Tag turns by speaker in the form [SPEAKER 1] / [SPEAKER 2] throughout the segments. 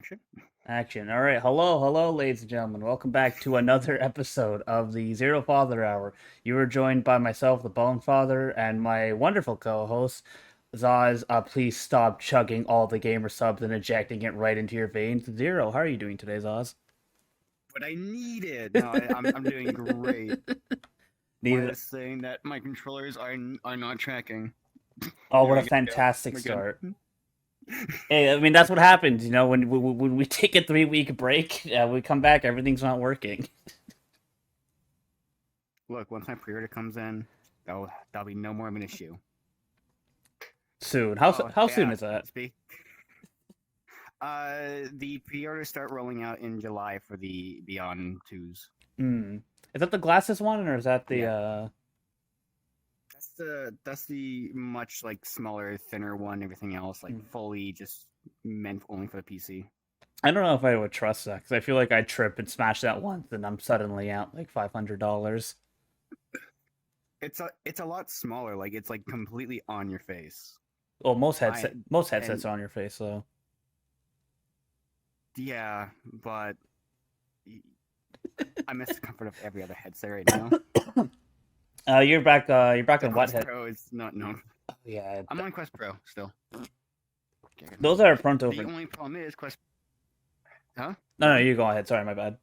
[SPEAKER 1] Action.
[SPEAKER 2] Action. All right. Hello, ladies and gentlemen. Welcome back to another episode of the Zero Father Hour. You are joined by myself, the Bone Father, and my wonderful co-host, Zoz. Please stop chugging all the gamer subs and injecting it right into your veins. Zero, how are you doing today, Zoz?
[SPEAKER 1] What I needed. No, I'm doing great. I
[SPEAKER 2] Neither.
[SPEAKER 1] was saying that my controllers are not tracking.
[SPEAKER 2] Oh,
[SPEAKER 1] There
[SPEAKER 2] what a
[SPEAKER 1] we go.
[SPEAKER 2] fantastic
[SPEAKER 1] We're good.
[SPEAKER 2] start. Hey, I mean that's what happens, when we take a 3 week break, we come back, everything's not working.
[SPEAKER 1] Look, once my pre-order comes in, that'll be no more of an issue.
[SPEAKER 2] Soon.
[SPEAKER 1] Oh
[SPEAKER 2] How soon
[SPEAKER 1] yeah.
[SPEAKER 2] is that?
[SPEAKER 1] Speak. The pre-orders start rolling out in July for the Beyond twos.
[SPEAKER 2] Hmm. Is that the glasses one, or is that the
[SPEAKER 1] Yeah. That's the much like smaller, thinner one. Everything else like fully just meant only for the PC.
[SPEAKER 2] I don't know if I would trust that because I feel like I trip and smash that once, and I'm suddenly out like $500.
[SPEAKER 1] It's a lot smaller. Like it's like completely on your face.
[SPEAKER 2] Well,
[SPEAKER 1] I
[SPEAKER 2] most headsets
[SPEAKER 1] and
[SPEAKER 2] are on your face, though.
[SPEAKER 1] yeah, but I miss the comfort of every other headset right now.
[SPEAKER 2] You're back. You're back
[SPEAKER 1] The
[SPEAKER 2] on what
[SPEAKER 1] Quest
[SPEAKER 2] head?
[SPEAKER 1] Pro is not known.
[SPEAKER 2] Yeah,
[SPEAKER 1] I'm on Quest Pro still.
[SPEAKER 2] those are pronto
[SPEAKER 1] The
[SPEAKER 2] for.
[SPEAKER 1] only problem is Quest. Huh?
[SPEAKER 2] No,
[SPEAKER 1] Go
[SPEAKER 2] no,
[SPEAKER 1] on.
[SPEAKER 2] you go ahead. Sorry, my bad.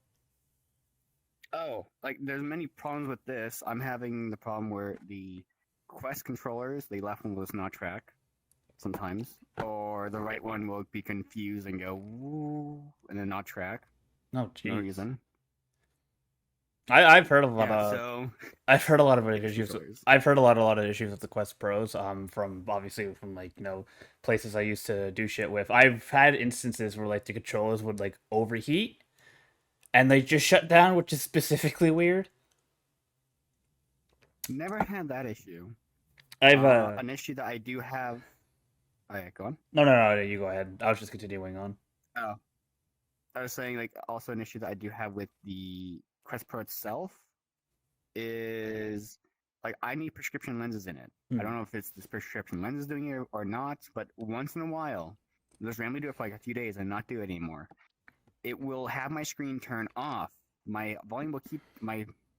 [SPEAKER 1] Oh, like there's many problems with this. I'm having the problem where the Quest controllers, the left one will just not track sometimes, or the right one will be confused and go woo, and then not track.
[SPEAKER 2] No,
[SPEAKER 1] No
[SPEAKER 2] jeez.
[SPEAKER 1] reason.
[SPEAKER 2] I've heard a lot
[SPEAKER 1] Yeah,
[SPEAKER 2] of.
[SPEAKER 1] so
[SPEAKER 2] I've heard a lot of
[SPEAKER 1] it's
[SPEAKER 2] issues.
[SPEAKER 1] controllers.
[SPEAKER 2] I've heard a lot of issues with the Quest Pros. From obviously from like places I used to do shit with. I've had instances where like the controllers would like overheat and they just shut down, which is specifically weird.
[SPEAKER 1] Never had that issue.
[SPEAKER 2] I've
[SPEAKER 1] An issue that I do have. Oh, yeah, go on.
[SPEAKER 2] no, you go ahead. I was just continuing on.
[SPEAKER 1] Oh, I was saying like also an issue that I do have with the Quest Pro itself is like I need prescription lenses in it. I
[SPEAKER 2] Hmm.
[SPEAKER 1] don't know if it's this prescription lenses doing it or not, but once in a while, just randomly do it for like a few days and not do it anymore. It will have my screen turn off. My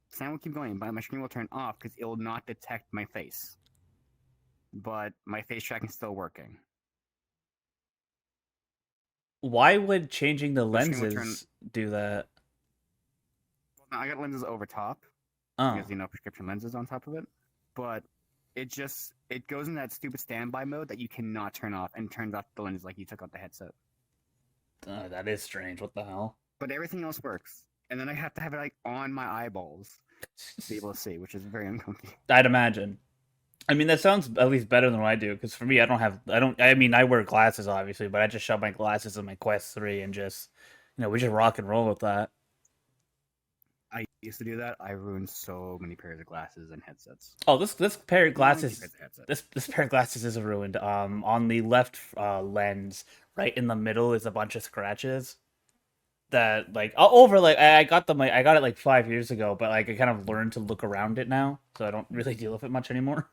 [SPEAKER 1] sound will keep going, but my screen will turn off because it will not detect my face. But my face tracking is still working.
[SPEAKER 2] Why would changing the
[SPEAKER 1] The screen will turn.
[SPEAKER 2] lenses do that?
[SPEAKER 1] Now I got lenses over top
[SPEAKER 2] Oh,
[SPEAKER 1] because prescription lenses on top of it, but it goes in that stupid standby mode that you cannot turn off and turns off the lens like you took out the headset.
[SPEAKER 2] that is strange. What the hell?
[SPEAKER 1] But everything else works, and then I have to have it like on my eyeballs to be able to see, which is very uncomfortable.
[SPEAKER 2] I'd imagine. I mean, that sounds at least better than what I do. Because for me, I don't have. I don't. I mean, I wear glasses obviously, but I just shove my glasses in my Quest 3 and just, we just rock and roll with that.
[SPEAKER 1] I used to do that. I ruined so many pairs of glasses and headsets.
[SPEAKER 2] Oh, this pair of
[SPEAKER 1] Well, only two
[SPEAKER 2] glasses.
[SPEAKER 1] pairs of headset.
[SPEAKER 2] This pair of glasses is ruined. On the left lens, right in the middle, is a bunch of scratches. That like over like I got them. I got it like 5 years ago, but like I kind of learned to look around it now, so I don't really deal with it much anymore.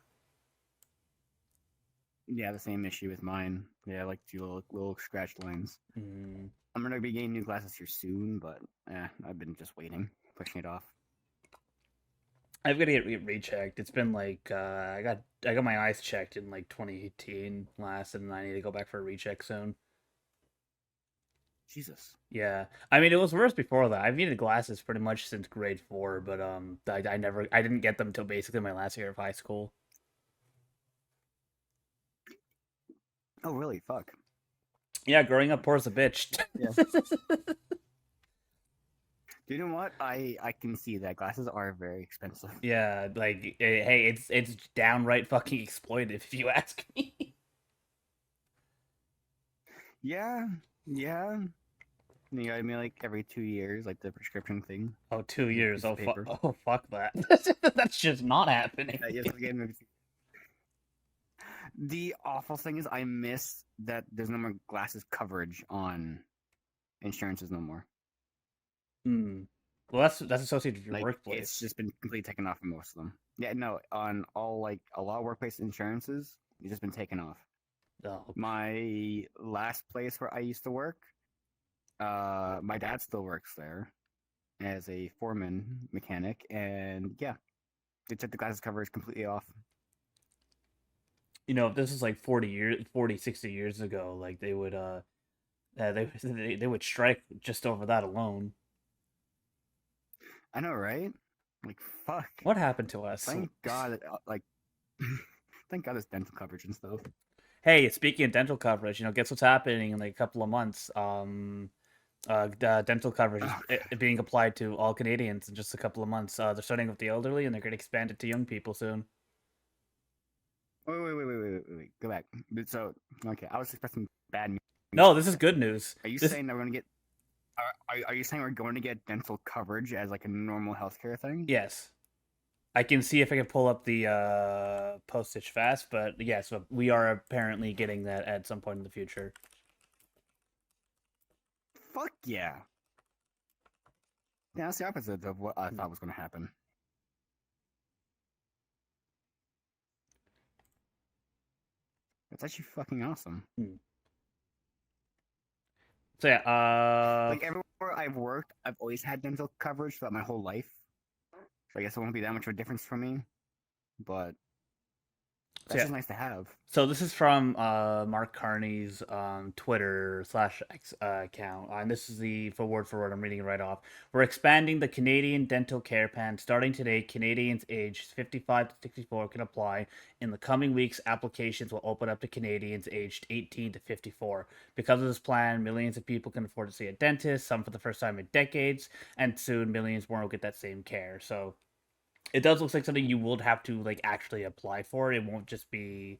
[SPEAKER 1] Yeah, the same issue with mine. Yeah, like two little scratched lines.
[SPEAKER 2] Mm.
[SPEAKER 1] I'm gonna be getting new glasses here soon, but I've been just waiting, pushing it off.
[SPEAKER 2] I've got to get rechecked. It's been like I got my eyes checked in like 2018 last, and I need to go back for a recheck soon.
[SPEAKER 1] Jesus.
[SPEAKER 2] Yeah, I mean it was worse before that. I've needed glasses pretty much since grade 4, but I didn't get them until basically my last year of high school.
[SPEAKER 1] Oh, really? Fuck.
[SPEAKER 2] Yeah, growing up poor as a bitch.
[SPEAKER 1] Yeah. Do you know what? I can see that glasses are very expensive.
[SPEAKER 2] Yeah, like hey, it's downright fucking exploitive if you ask me.
[SPEAKER 1] Yeah, yeah. You gotta be like every 2 years, like the prescription thing.
[SPEAKER 2] Oh, two
[SPEAKER 1] The
[SPEAKER 2] years.
[SPEAKER 1] piece of paper.
[SPEAKER 2] Oh fuck that. That's just not happening.
[SPEAKER 1] Yes, again. The awful thing is, I miss that there's no more glasses coverage on insurances no more.
[SPEAKER 2] Hmm. Well, that's associated with your
[SPEAKER 1] Like it's
[SPEAKER 2] workplace.
[SPEAKER 1] just been completely taken off for most of them. Yeah, no, on all like a lot of workplace insurances, it's just been taken off.
[SPEAKER 2] Oh,
[SPEAKER 1] My last place where I used to work, My dad still works there as a foreman mechanic, and yeah, they took the glasses coverage completely off.
[SPEAKER 2] You know, if this is like 60 years ago, like they would they would strike just over that alone.
[SPEAKER 1] I know, right? Like, fuck.
[SPEAKER 2] What happened to us?
[SPEAKER 1] Thank God, like, thank God, there's dental coverage and stuff.
[SPEAKER 2] Hey, speaking of dental coverage, you know, guess what's happening in like a couple of months? Dental coverage is
[SPEAKER 1] Oh,
[SPEAKER 2] being applied to all Canadians in just a couple of months. They're starting with the elderly, and they're going to expand it to young people soon.
[SPEAKER 1] wait. Go back. So, okay, I was expecting bad news.
[SPEAKER 2] No, this is good news.
[SPEAKER 1] Are you
[SPEAKER 2] This,
[SPEAKER 1] saying that we're gonna get? Are you saying we're going to get dental coverage as like a normal healthcare thing?
[SPEAKER 2] yes, I can see if I can pull up the postage fast, but yes, we are apparently getting that at some point in the future.
[SPEAKER 1] Fuck yeah! Yeah, that's the opposite of what I thought was gonna happen. That's actually fucking awesome.
[SPEAKER 2] Hmm. So yeah,
[SPEAKER 1] Like everywhere I've worked, I've always had dental coverage throughout my whole life. So I guess it won't be that much of a difference for me, but
[SPEAKER 2] so
[SPEAKER 1] that's
[SPEAKER 2] yeah,
[SPEAKER 1] just nice to have.
[SPEAKER 2] So this is from Mark Carney's Twitter / X account, and this is the for word. I'm reading it right off. We're expanding the Canadian dental care plan. Starting today, Canadians aged 55 to 64 can apply. In the coming weeks, applications will open up to Canadians aged 18 to 54. Because of this plan, millions of people can afford to see a dentist, some for the first time in decades, and soon millions more will get that same care. So it does look like something you would have to like actually apply for. It won't just be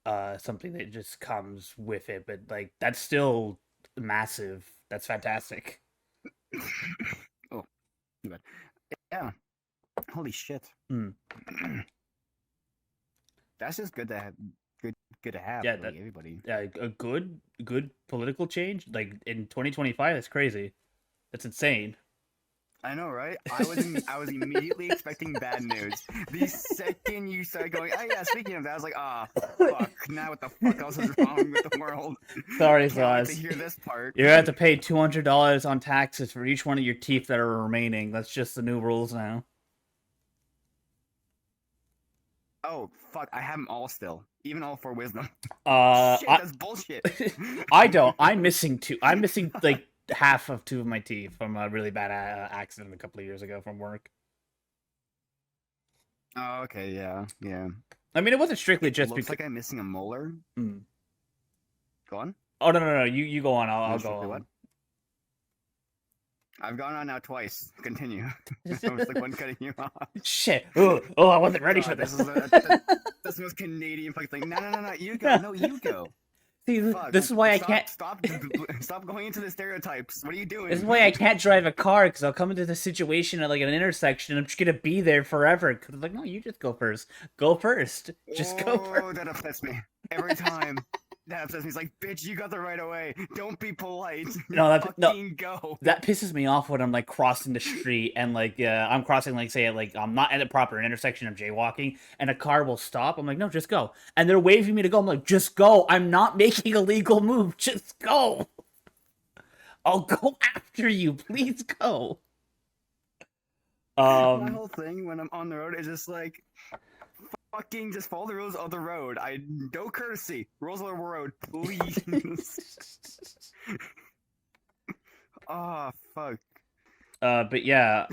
[SPEAKER 2] something that just comes with it, but like that's still massive. That's fantastic.
[SPEAKER 1] Oh, too bad. Yeah. Holy shit.
[SPEAKER 2] Mm.
[SPEAKER 1] That's just good to have. Good to have
[SPEAKER 2] Yeah,
[SPEAKER 1] for
[SPEAKER 2] that
[SPEAKER 1] like, everybody.
[SPEAKER 2] a good political change like in 2025. That's crazy. That's insane.
[SPEAKER 1] I know, right? I was immediately expecting bad news. The second you started going, oh yeah, speaking of that, I was like, ah, fuck. Now what the fuck else is wrong with the world?
[SPEAKER 2] Sorry,
[SPEAKER 1] Can't wait to
[SPEAKER 2] Zoz.
[SPEAKER 1] hear this part.
[SPEAKER 2] You're gonna have to pay $200 on taxes for each one of your teeth that are remaining. That's just the new rules now.
[SPEAKER 1] Oh fuck, I have them all still, even all for wisdom. Shit,
[SPEAKER 2] I
[SPEAKER 1] that's bullshit.
[SPEAKER 2] I don't. I'm missing two. I'm missing like half of two of my teeth from a really bad accident a couple of years ago from work.
[SPEAKER 1] Oh, okay, yeah.
[SPEAKER 2] I mean, it wasn't strictly just
[SPEAKER 1] Looks
[SPEAKER 2] because.
[SPEAKER 1] like I'm missing a molar.
[SPEAKER 2] Mm.
[SPEAKER 1] Go on.
[SPEAKER 2] Oh no! You go on. I'll go
[SPEAKER 1] Strictly
[SPEAKER 2] on.
[SPEAKER 1] what? I've gone on now twice. Continue. I was like one cutting you off.
[SPEAKER 2] Shit! Oh, I wasn't ready for
[SPEAKER 1] God,
[SPEAKER 2] this.
[SPEAKER 1] this is this most Canadian fucking thing. No, you go. No, you go.
[SPEAKER 2] See,
[SPEAKER 1] Fuck.
[SPEAKER 2] this is why I
[SPEAKER 1] Stop-
[SPEAKER 2] can't.
[SPEAKER 1] Stop going into the stereotypes. What are you doing?
[SPEAKER 2] This is why I can't drive a car because I'll come into the situation at like an intersection and I'm just gonna be there forever. Because like, no, you just go first. Go first. Just go first.
[SPEAKER 1] Oh, that upsets me every time. That upsets me. It's like, bitch, you got the right of way. Don't be polite.
[SPEAKER 2] No,
[SPEAKER 1] Fucking go.
[SPEAKER 2] That pisses me off when I'm like crossing the street and like I'm crossing like say like I'm not at a proper intersection. I'm jaywalking and a car will stop. I'm like, no, just go. And they're waving me to go. I'm like, just go. I'm not making a legal move. Just go. I'll go after you. Please go.
[SPEAKER 1] My whole thing when I'm on the road is just like, fucking just follow the rules of the road. No courtesy. Rules of the road, please. Oh fuck.
[SPEAKER 2] But yeah,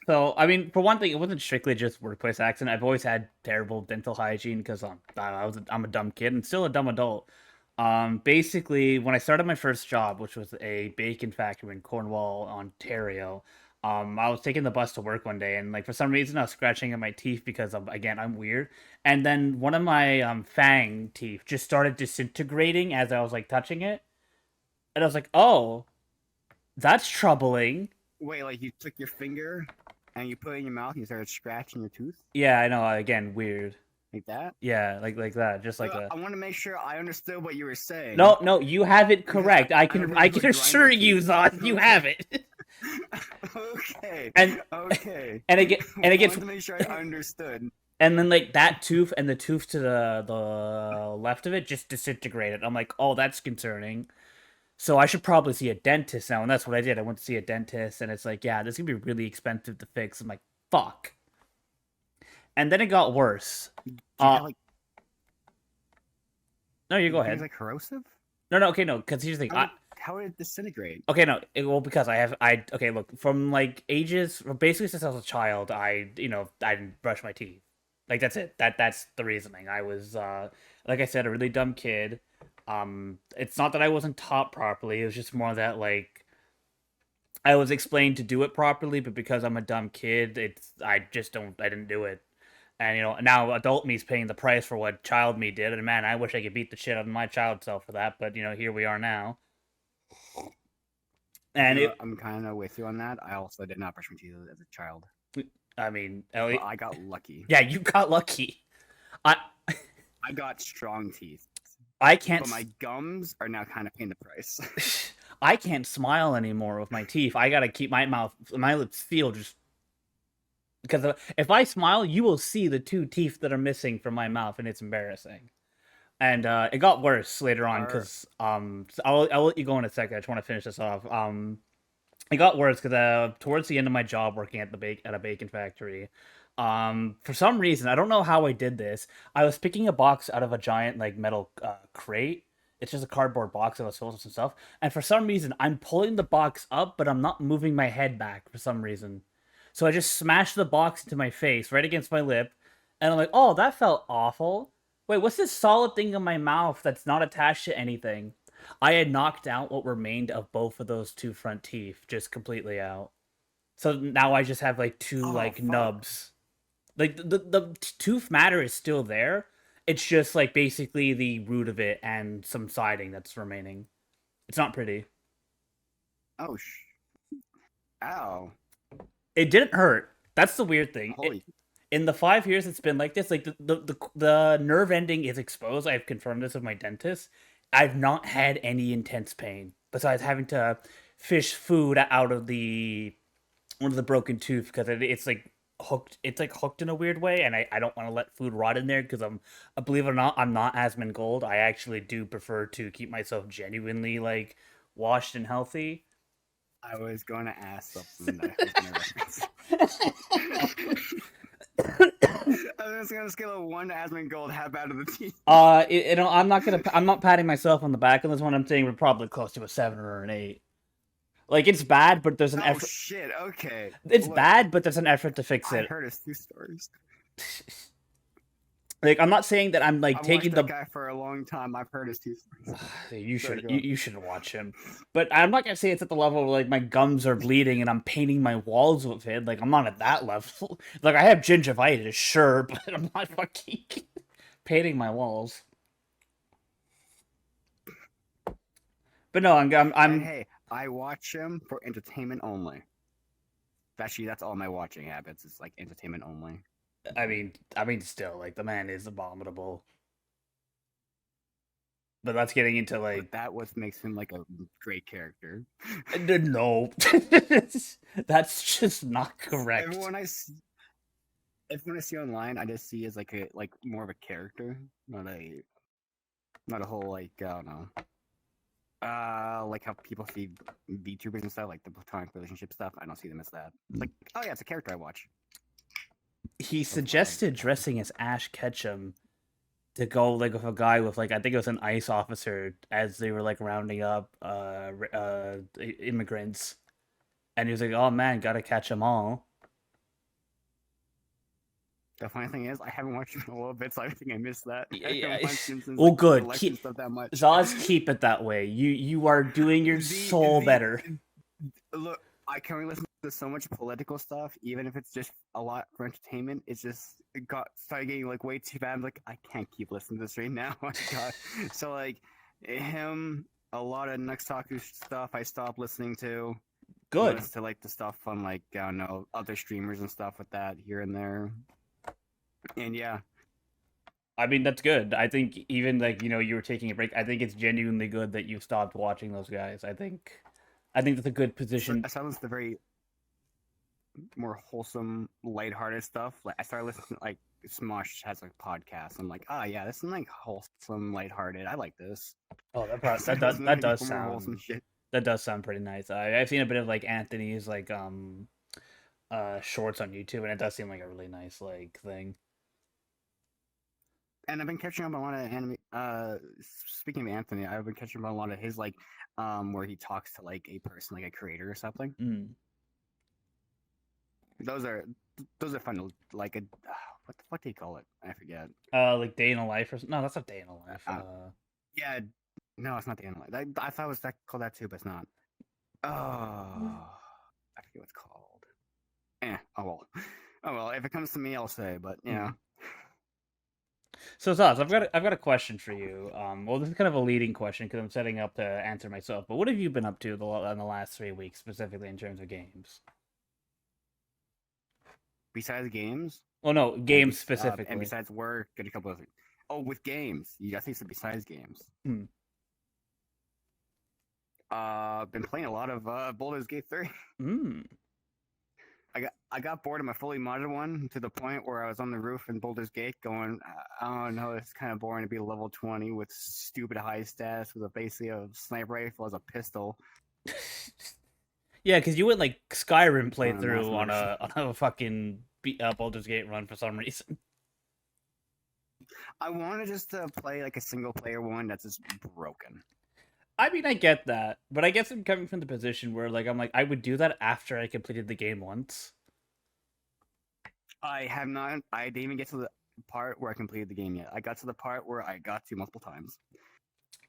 [SPEAKER 2] so I mean, for one thing, it wasn't strictly just workplace accident. I've always had terrible dental hygiene because I'm a dumb kid and still a dumb adult. Basically, when I started my first job, which was a bacon factory in Cornwall, Ontario, I was taking the bus to work one day, and like for some reason, I was scratching at my teeth because I'm weird, and then one of my fang teeth just started disintegrating as I was like touching it, and I was like, oh, that's troubling.
[SPEAKER 1] Wait, like you took your finger and you put it in your mouth and you started scratching your tooth
[SPEAKER 2] Yeah, I know. Again, weird.
[SPEAKER 1] like that?
[SPEAKER 2] Yeah, like that. Just like
[SPEAKER 1] So
[SPEAKER 2] a.
[SPEAKER 1] I want to make sure I understood what you were saying.
[SPEAKER 2] No, you have it
[SPEAKER 1] Because
[SPEAKER 2] correct. I
[SPEAKER 1] I
[SPEAKER 2] can
[SPEAKER 1] don't
[SPEAKER 2] I
[SPEAKER 1] know
[SPEAKER 2] can
[SPEAKER 1] what
[SPEAKER 2] assure
[SPEAKER 1] grinder
[SPEAKER 2] you,
[SPEAKER 1] teeth.
[SPEAKER 2] Zod, you
[SPEAKER 1] Okay.
[SPEAKER 2] have it.
[SPEAKER 1] Okay.
[SPEAKER 2] And
[SPEAKER 1] Okay.
[SPEAKER 2] and it get and it
[SPEAKER 1] I
[SPEAKER 2] gets
[SPEAKER 1] wanted to make sure I understood.
[SPEAKER 2] and then like that tooth and the tooth to the left of it just disintegrated. I'm like, oh, that's concerning. So I should probably see a dentist now, and that's what I did. I went to see a dentist, and it's like, yeah, this is gonna be really expensive to fix. I'm like, fuck. And then it got worse.
[SPEAKER 1] Do you
[SPEAKER 2] Uh,
[SPEAKER 1] have like
[SPEAKER 2] no, you go
[SPEAKER 1] things
[SPEAKER 2] ahead.
[SPEAKER 1] like corrosive?
[SPEAKER 2] No, okay, no, because here's the thing.
[SPEAKER 1] How would it disintegrate?
[SPEAKER 2] Okay, no, well, because okay, look, from like ages, basically since I was a child, I didn't brush my teeth. Like that's it. That's the reasoning. I was, like I said, a really dumb kid. It's not that I wasn't taught properly. It was just more that like I was explained to do it properly, but because I'm a dumb kid, I didn't do it. And now adult me's paying the price for what child me did, and man, I wish I could beat the shit out of my child self for that. But here we are now. And
[SPEAKER 1] I'm kind of with you on that. I also did not brush my teeth as a child.
[SPEAKER 2] I mean,
[SPEAKER 1] But I got lucky.
[SPEAKER 2] yeah, you got lucky. I
[SPEAKER 1] I got strong teeth.
[SPEAKER 2] I can't.
[SPEAKER 1] But my gums are now kind of paying the price.
[SPEAKER 2] I can't smile anymore with my teeth. I gotta keep my lips sealed, just because if I smile, you will see the two teeth that are missing from my mouth, and it's embarrassing. And it got worse later on because I'll let you go in a second. I just want to finish this off. It got worse because towards the end of my job working at a bacon factory, for some reason I don't know how I did this. I was picking a box out of a giant like metal crate. It's just a cardboard box that was filled with some stuff, and for some reason I'm pulling the box up, but I'm not moving my head back for some reason. So I just smashed the box into my face right against my lip, and I'm like, oh, that felt awful. Wait, what's this solid thing in my mouth that's not attached to anything? I had knocked out what remained of both of those two front teeth just completely out. So now I just have like two like
[SPEAKER 1] fuck.
[SPEAKER 2] nubs. Like the tooth matter is still there. It's just like basically the root of it and some siding that's remaining. It's not pretty.
[SPEAKER 1] Oh, ow.
[SPEAKER 2] It didn't hurt. That's the weird thing.
[SPEAKER 1] Holy.
[SPEAKER 2] In the 5 years it's been like this, like the nerve ending is exposed. I've confirmed this with my dentist. I've not had any intense pain besides having to fish food out of one of the broken tooth because it's like hooked. It's like hooked in a weird way, and I don't want to let food rot in there because believe it or not, I'm not Asmon Gold. I actually do prefer to keep myself genuinely like washed and healthy.
[SPEAKER 1] I was going to ask something that I was going to reference. I was gonna scale of 1 to Asmon Gold, how bad of the team?
[SPEAKER 2] I'm not patting myself on the back on this one. I'm saying we're probably close to a 7 or an 8. Like it's bad, but there's an effort.
[SPEAKER 1] Oh shit! Okay.
[SPEAKER 2] It's bad, but there's an effort to fix it.
[SPEAKER 1] I've heard his 2 stories.
[SPEAKER 2] Like I'm not saying that I'm like
[SPEAKER 1] I've
[SPEAKER 2] taking
[SPEAKER 1] watched that guy for a long time. I've heard his 2 stories.
[SPEAKER 2] You should watch him. But I'm not gonna say it's at the level where like my gums are bleeding and I'm painting my walls with it. Like I'm not at that level. Like I have gingivitis, sure, but I'm not fucking painting my walls. But no, I'm
[SPEAKER 1] And hey, I watch him for entertainment only. Actually, that's all my watching habits. It's like entertainment only.
[SPEAKER 2] I mean, still, like the man is abominable. But that's getting into like
[SPEAKER 1] But that what makes him like a great character.
[SPEAKER 2] No, that's just not correct.
[SPEAKER 1] Everyone I see online, I just see as like more of a character, not a whole like I don't know. Like how people see VTubers and stuff, like the platonic relationship stuff. I don't see them as that. It's like, oh yeah, it's a character I watch.
[SPEAKER 2] He suggested dressing as Ash Ketchum to go like with a guy with like I think it was an ICE officer as they were like rounding up immigrants, and he was like, "Oh man, gotta catch them all."
[SPEAKER 1] The funny thing is, I haven't watched him in a little bit, so I think I missed that.
[SPEAKER 2] Yeah.
[SPEAKER 1] Since,
[SPEAKER 2] Well,
[SPEAKER 1] like,
[SPEAKER 2] good.
[SPEAKER 1] stuff that much.
[SPEAKER 2] Zoz, keep it that way. You are doing your soul better.
[SPEAKER 1] Look, I can listen to so much political stuff, even if it's just a lot for entertainment. It started getting like way too bad. I'm like, I can't keep listening to this right now. So like him, a lot of Nuxtaku stuff I stopped listening to.
[SPEAKER 2] Good.
[SPEAKER 1] To like the stuff on like I don't know other streamers and stuff with that here and there. And yeah,
[SPEAKER 2] I mean that's good. I think even like you were taking a break. I think it's genuinely good that you stopped watching those guys. I think that's a good position.
[SPEAKER 1] I started the very more wholesome, lighthearted stuff. Like I started listening, like Smosh has a podcast. I'm like, yeah, this is like wholesome, lighthearted. I like this.
[SPEAKER 2] Oh, that
[SPEAKER 1] So I
[SPEAKER 2] does
[SPEAKER 1] was
[SPEAKER 2] that
[SPEAKER 1] looking
[SPEAKER 2] does
[SPEAKER 1] for more wholesome
[SPEAKER 2] sound
[SPEAKER 1] shit.
[SPEAKER 2] that does sound pretty nice. I've seen a bit of like Anthony's like shorts on YouTube, and it does seem like a really nice like thing.
[SPEAKER 1] And I've been catching up on a lot of anime. Speaking of Anthony, I've been catching up on a lot of his like, where he talks to like a person, like a creator or something.
[SPEAKER 2] Mm.
[SPEAKER 1] Those are those are fun. Like a what the fuck do you call it? I forget.
[SPEAKER 2] Like day in a life or no, that's not day in a life.
[SPEAKER 1] Yeah, no, it's not the analyze. I thought it was that called that too, but it's not. Oh, I forget what it's called. Oh well. Oh well. If it comes to me, I'll say. But yeah.
[SPEAKER 2] So Zaz, I've got a question for you. Well, this is kind of a leading question because I'm setting up to answer myself. But what have you been up to in the last 3 weeks, specifically in terms of games?
[SPEAKER 1] Besides games.
[SPEAKER 2] Well, no, games
[SPEAKER 1] and
[SPEAKER 2] specifically.
[SPEAKER 1] And besides work, and a couple of things. Oh, with games. You guys think so besides games.
[SPEAKER 2] Hmm.
[SPEAKER 1] Been playing a lot of Baldur's Gate 3. I got bored of my fully modded one to the point where I was on the roof in Baldur's Gate going, oh no, it's kind of boring to be level 20 with stupid high stats with basically a sniper rifle as a pistol.
[SPEAKER 2] Yeah, because you went like Skyrim playthrough on a fucking Baldur's Gate run for some reason.
[SPEAKER 1] I wanted just to play like a single player one that's just broken.
[SPEAKER 2] I mean, I get that, but I guess I'm coming from the position where I'm like, I would do that after I completed the game once.
[SPEAKER 1] I have not. I didn't even get to the part where I completed the game yet. I got to the part where I got to multiple times.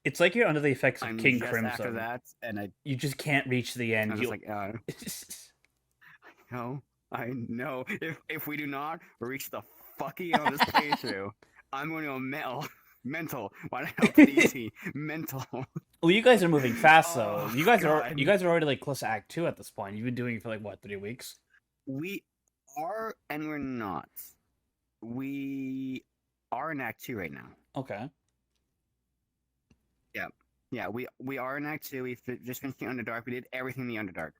[SPEAKER 2] It's like you're under the effects of King Crimson.
[SPEAKER 1] After that, and
[SPEAKER 2] you just can't reach the end.
[SPEAKER 1] I was like, no, I know. If we do not reach the fucking end of this playthrough, I'm going to mental. Why the hell did easy? Mental.
[SPEAKER 2] Well, you guys are moving fast though. You guys are already like close to Act 2 at this point. You've been doing it for like what, 3 weeks?
[SPEAKER 1] We are and we're not. We are in Act 2 right now.
[SPEAKER 2] Okay.
[SPEAKER 1] Yeah, we are in Act 2. We just finished the Underdark. We did everything in the Underdark.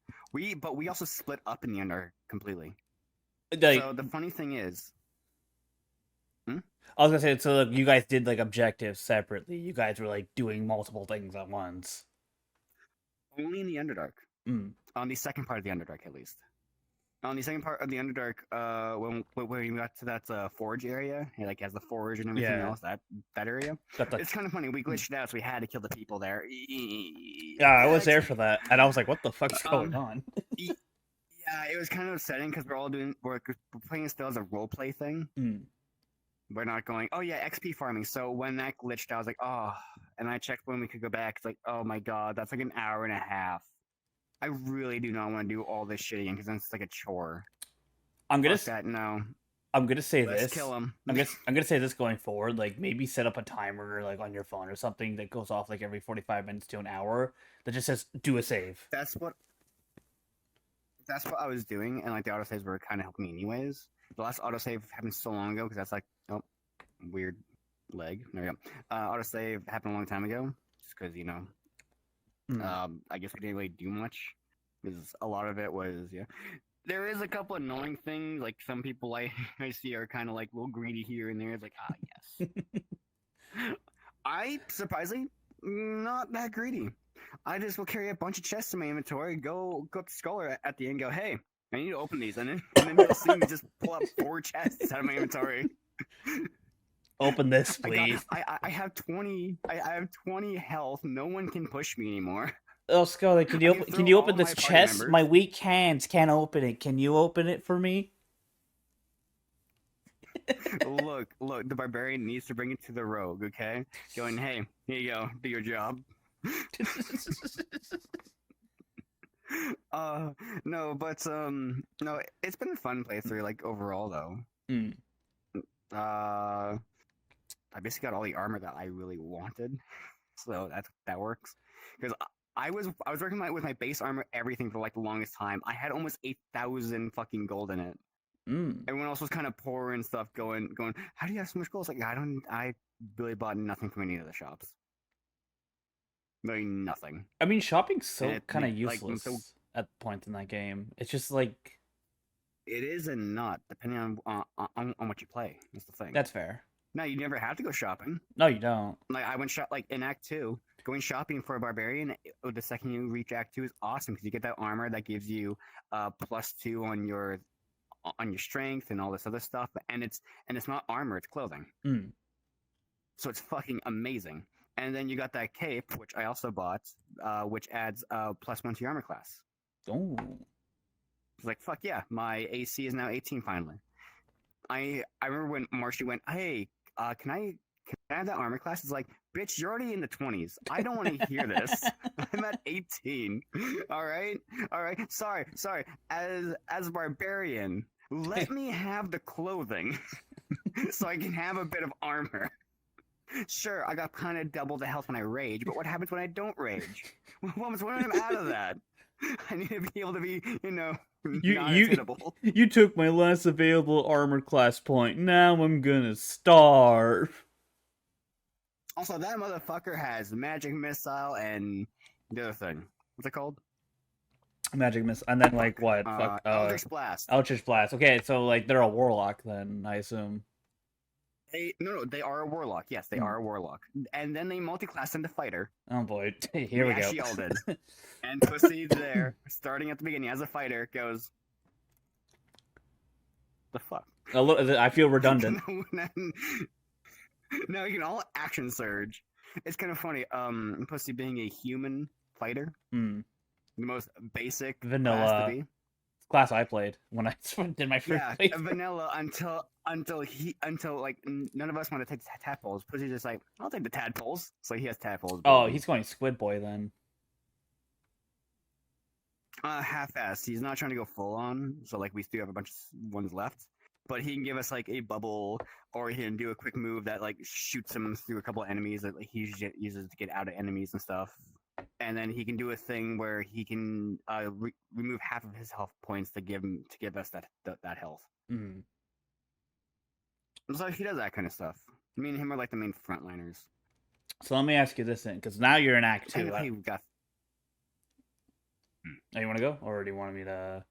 [SPEAKER 1] But we also split up in the Underdark completely. So the funny thing is,
[SPEAKER 2] I was gonna say, so you guys did like objectives separately. You guys were like doing multiple things at once.
[SPEAKER 1] Only in the Underdark. On the second part of the Underdark, at least. On the second part of the Underdark, when we got to that forge area, it like has the forge and everything else, that area. It's kind of funny. We glitched out, so we had to kill the people there.
[SPEAKER 2] Yeah, I was there for that, and I was like, "What the fuck's going on?"
[SPEAKER 1] Yeah, it was kind of upsetting because we're playing still as a role play thing. We're not going, oh yeah, XP farming. So when that glitched, I was like, oh, and I checked when we could go back. It's like, oh my god, that's like an hour and a half. I really do not want to do all this shit again because then it's like a chore.
[SPEAKER 2] I'm gonna say
[SPEAKER 1] Let's
[SPEAKER 2] this.
[SPEAKER 1] Kill him.
[SPEAKER 2] I'm gonna say this going forward. Like maybe set up a timer like on your phone or something that goes off like every 45 minutes to an hour that just says do a save.
[SPEAKER 1] That's what I was doing, and like the autosaves were kind of helping me anyways. The last autosave happened so long ago because that's like, oh, weird leg. There we go. Autosave happened a long time ago, just because I guess we didn't really do much because a lot of it was There is a couple annoying things, like some people I see are kind of like a little greedy here and there. It's like, yes. I surprisingly not that greedy. I just will carry a bunch of chests in my inventory, go up to Scholar at the end, go, hey, I need to open these, and then you'll see me just pull up 4 chests out of my inventory.
[SPEAKER 2] Open this, please.
[SPEAKER 1] I have 20. I have 20 health. No one can push me anymore.
[SPEAKER 2] Oh, Scholar, can you open this chest? My weak hands can't open it. Can you open it for me?
[SPEAKER 1] Look, the barbarian needs to bring it to the rogue, okay? Going, hey, here you go, do your job. No, it's been a fun playthrough, like, overall, though. I basically got all the armor that I really wanted, so that works. Because I was working with my base armor, everything for, like, the longest time. I had almost 8,000 fucking gold in it. Everyone else was kind of poor and stuff, going, how do you have so much gold? It's like, I really bought nothing from any of the shops. Really nothing.
[SPEAKER 2] I mean, shopping's so kind of useless at points in that game. It's just like,
[SPEAKER 1] It is and not, depending on what you play. That's the thing.
[SPEAKER 2] That's fair.
[SPEAKER 1] No, you never have to go shopping.
[SPEAKER 2] No, you don't.
[SPEAKER 1] Like I went like in Act 2, going shopping for a barbarian. The second you reach Act 2 is awesome because you get that armor that gives you +2 on your strength and all this other stuff. And it's not armor; it's clothing.
[SPEAKER 2] Mm.
[SPEAKER 1] So it's fucking amazing. And then you got that cape, which I also bought, which adds +1 to your armor class.
[SPEAKER 2] Oh.
[SPEAKER 1] It's like fuck yeah, my AC is now 18 finally. I remember when Marshy went, hey, can I have that armor class? It's like, bitch, you're already in the 20s. I don't want to hear this. I'm at 18. All right. Sorry. As a barbarian, let me have the clothing so I can have a bit of armor. Sure, I got kind of double the health when I rage, but what happens when I don't rage? What happens when I'm out of that? I need to be able to be,
[SPEAKER 2] you took my last available armor class point. Now I'm gonna starve.
[SPEAKER 1] Also, that motherfucker has magic missile and the other thing. What's it called?
[SPEAKER 2] Magic missile, and then like what?
[SPEAKER 1] Eldritch Blast.
[SPEAKER 2] Eldritch Blast. Okay, so like they're a warlock then, I assume.
[SPEAKER 1] No, they are a warlock. Yes, they are a warlock. And then they multi-class into fighter.
[SPEAKER 2] Oh boy, here we go.
[SPEAKER 1] Shielded. And Pussy there, starting at the beginning as a fighter, goes, the fuck?
[SPEAKER 2] I feel redundant.
[SPEAKER 1] No, you can all action surge. It's kind of funny. Pussy being a human fighter, the most basic
[SPEAKER 2] vanilla class I played when I did my first.
[SPEAKER 1] Yeah, vanilla until like none of us want to take the tadpoles. Pussy's just like, I'll take the tadpoles. So he has tadpoles.
[SPEAKER 2] Oh, he's going Squid Boy then.
[SPEAKER 1] Half-assed. He's not trying to go full on. So like we still have a bunch of ones left. But he can give us like a bubble, or he can do a quick move that like shoots him through a couple of enemies that like, he uses to get out of enemies and stuff. And then he can do a thing where he can remove half of his health points to give us that health.
[SPEAKER 2] Mm.
[SPEAKER 1] So he does that kind of stuff. Me and him are like the main frontliners.
[SPEAKER 2] So let me ask you this then, because now you're in Act 2.
[SPEAKER 1] Hey, we got.
[SPEAKER 2] Oh, you want to go, or do you want me to?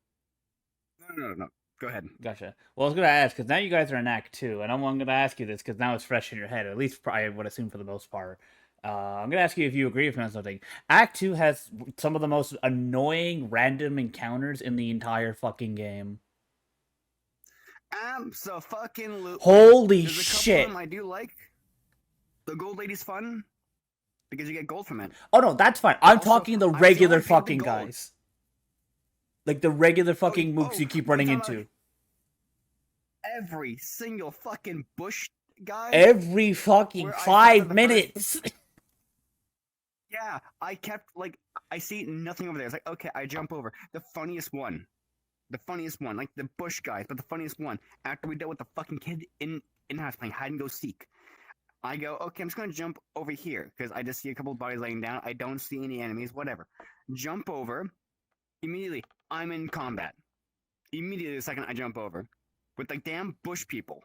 [SPEAKER 1] No. Go ahead.
[SPEAKER 2] Gotcha. Well, I was going to ask, because now you guys are in Act 2, and I'm going to ask you this, because now it's fresh in your head, at least I would assume for the most part. I'm going to ask you if you agree with me on something. Act 2 has some of the most annoying random encounters in the entire fucking game.
[SPEAKER 1] Absolutely.
[SPEAKER 2] Holy shit.
[SPEAKER 1] I do like. The gold lady's fun, because you get gold from it.
[SPEAKER 2] Oh, no, that's fine. I'm talking the regular fucking guys. Like the regular fucking mooks you keep running into.
[SPEAKER 1] Every single fucking bush guy.
[SPEAKER 2] Every fucking 5 minutes.
[SPEAKER 1] Yeah, I kept like I see nothing over there. It's like okay, I jump over the funniest one, like the bush guys, but the funniest one. After we dealt with the fucking kid in house playing hide and go seek, I go okay. I'm just gonna jump over here because I just see a couple of bodies laying down. I don't see any enemies. Whatever. Jump over. Immediately, I'm in combat. Immediately, the second I jump over, with like damn bush people,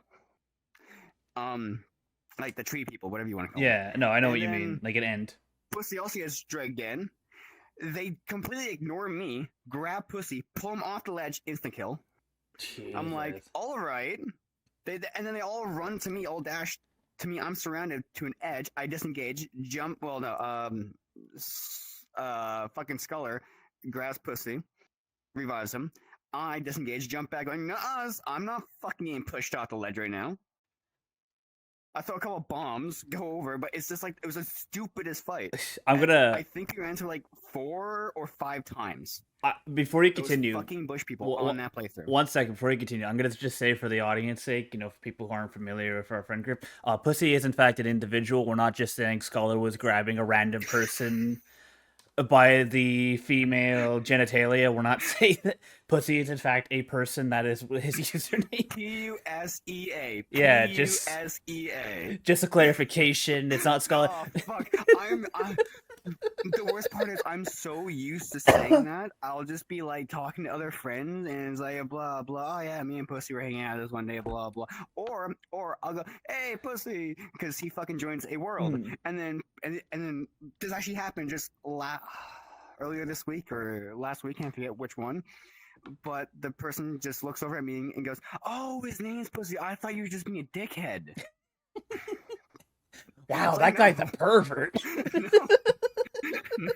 [SPEAKER 1] like the tree people, whatever you want to call them.
[SPEAKER 2] Yeah, no, I know what you mean. Like an end.
[SPEAKER 1] Pussy also gets dragged in. They completely ignore me, grab Pussy, pull him off the ledge, instant kill.
[SPEAKER 2] Jesus.
[SPEAKER 1] I'm like, all right. And then they all run to me, all dash to me. I'm surrounded to an edge. I disengage, jump. Well, no, fucking Sculler grabs Pussy, revives him. I disengage, jump back, going, nuh-uh, I'm not fucking getting pushed off the ledge right now. I throw a couple of bombs, go over, but it's just like, it was the stupidest fight. I think we ran into like 4 or 5 times.
[SPEAKER 2] Before you continue.
[SPEAKER 1] Those fucking bush people on that playthrough.
[SPEAKER 2] 1 second before you continue. I'm going to just say for the audience sake, for people who aren't familiar with our friend group, Pussy is in fact an individual. We're not just saying Scholar was grabbing a random person by the female genitalia. We're not saying that Pussy is in fact a person. That is his username.
[SPEAKER 1] P-U-S-E-A.
[SPEAKER 2] Yeah,
[SPEAKER 1] P-U-S-E-A.
[SPEAKER 2] Just a clarification. It's not Scholar.
[SPEAKER 1] Oh, fuck. The worst part is I'm so used to saying that. I'll just be like talking to other friends and it's like blah blah. Oh, yeah, me and Pussy were hanging out this one day. Blah blah. Or I'll go, hey Pussy, because he fucking joins a world. And then this actually happened just earlier this week or last weekend. I forget which one. but the person just looks over at me and goes, "Oh, his name's Pussy. I thought you were just being a dickhead."
[SPEAKER 2] Wow,
[SPEAKER 1] It's
[SPEAKER 2] that
[SPEAKER 1] like,
[SPEAKER 2] guy's a
[SPEAKER 1] no.
[SPEAKER 2] pervert.
[SPEAKER 1] No.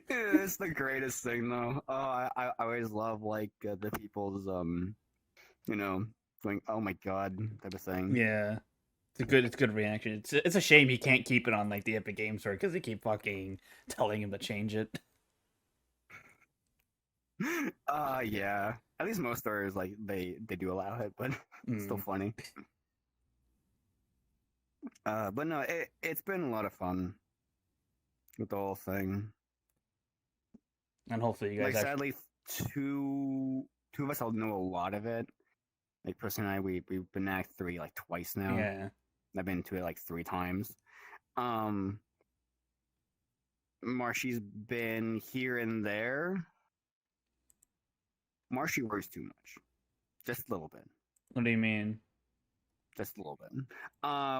[SPEAKER 1] It's the greatest thing, though. Oh, I always love like the people's you know, going, "Oh my god," type of thing.
[SPEAKER 2] Yeah. It's a good reaction. It's a shame he can't keep it on like the Epic Games Store because they keep fucking telling him to change it.
[SPEAKER 1] Yeah. At least most stores like they do allow it, but it's still
[SPEAKER 2] Mm.
[SPEAKER 1] funny. But no, it's been a lot of fun with the whole thing.
[SPEAKER 2] And hopefully you guys
[SPEAKER 1] Like,
[SPEAKER 2] actually.
[SPEAKER 1] sadly, two of us all know a lot of it. Like, Pussy and I, we've been Act 3 like twice now.
[SPEAKER 2] Yeah.
[SPEAKER 1] I've been to it like 3 times. Um, Marshy's been here and there. Marshy worries too much, just a little bit.
[SPEAKER 2] What do you mean?
[SPEAKER 1] Just a little bit.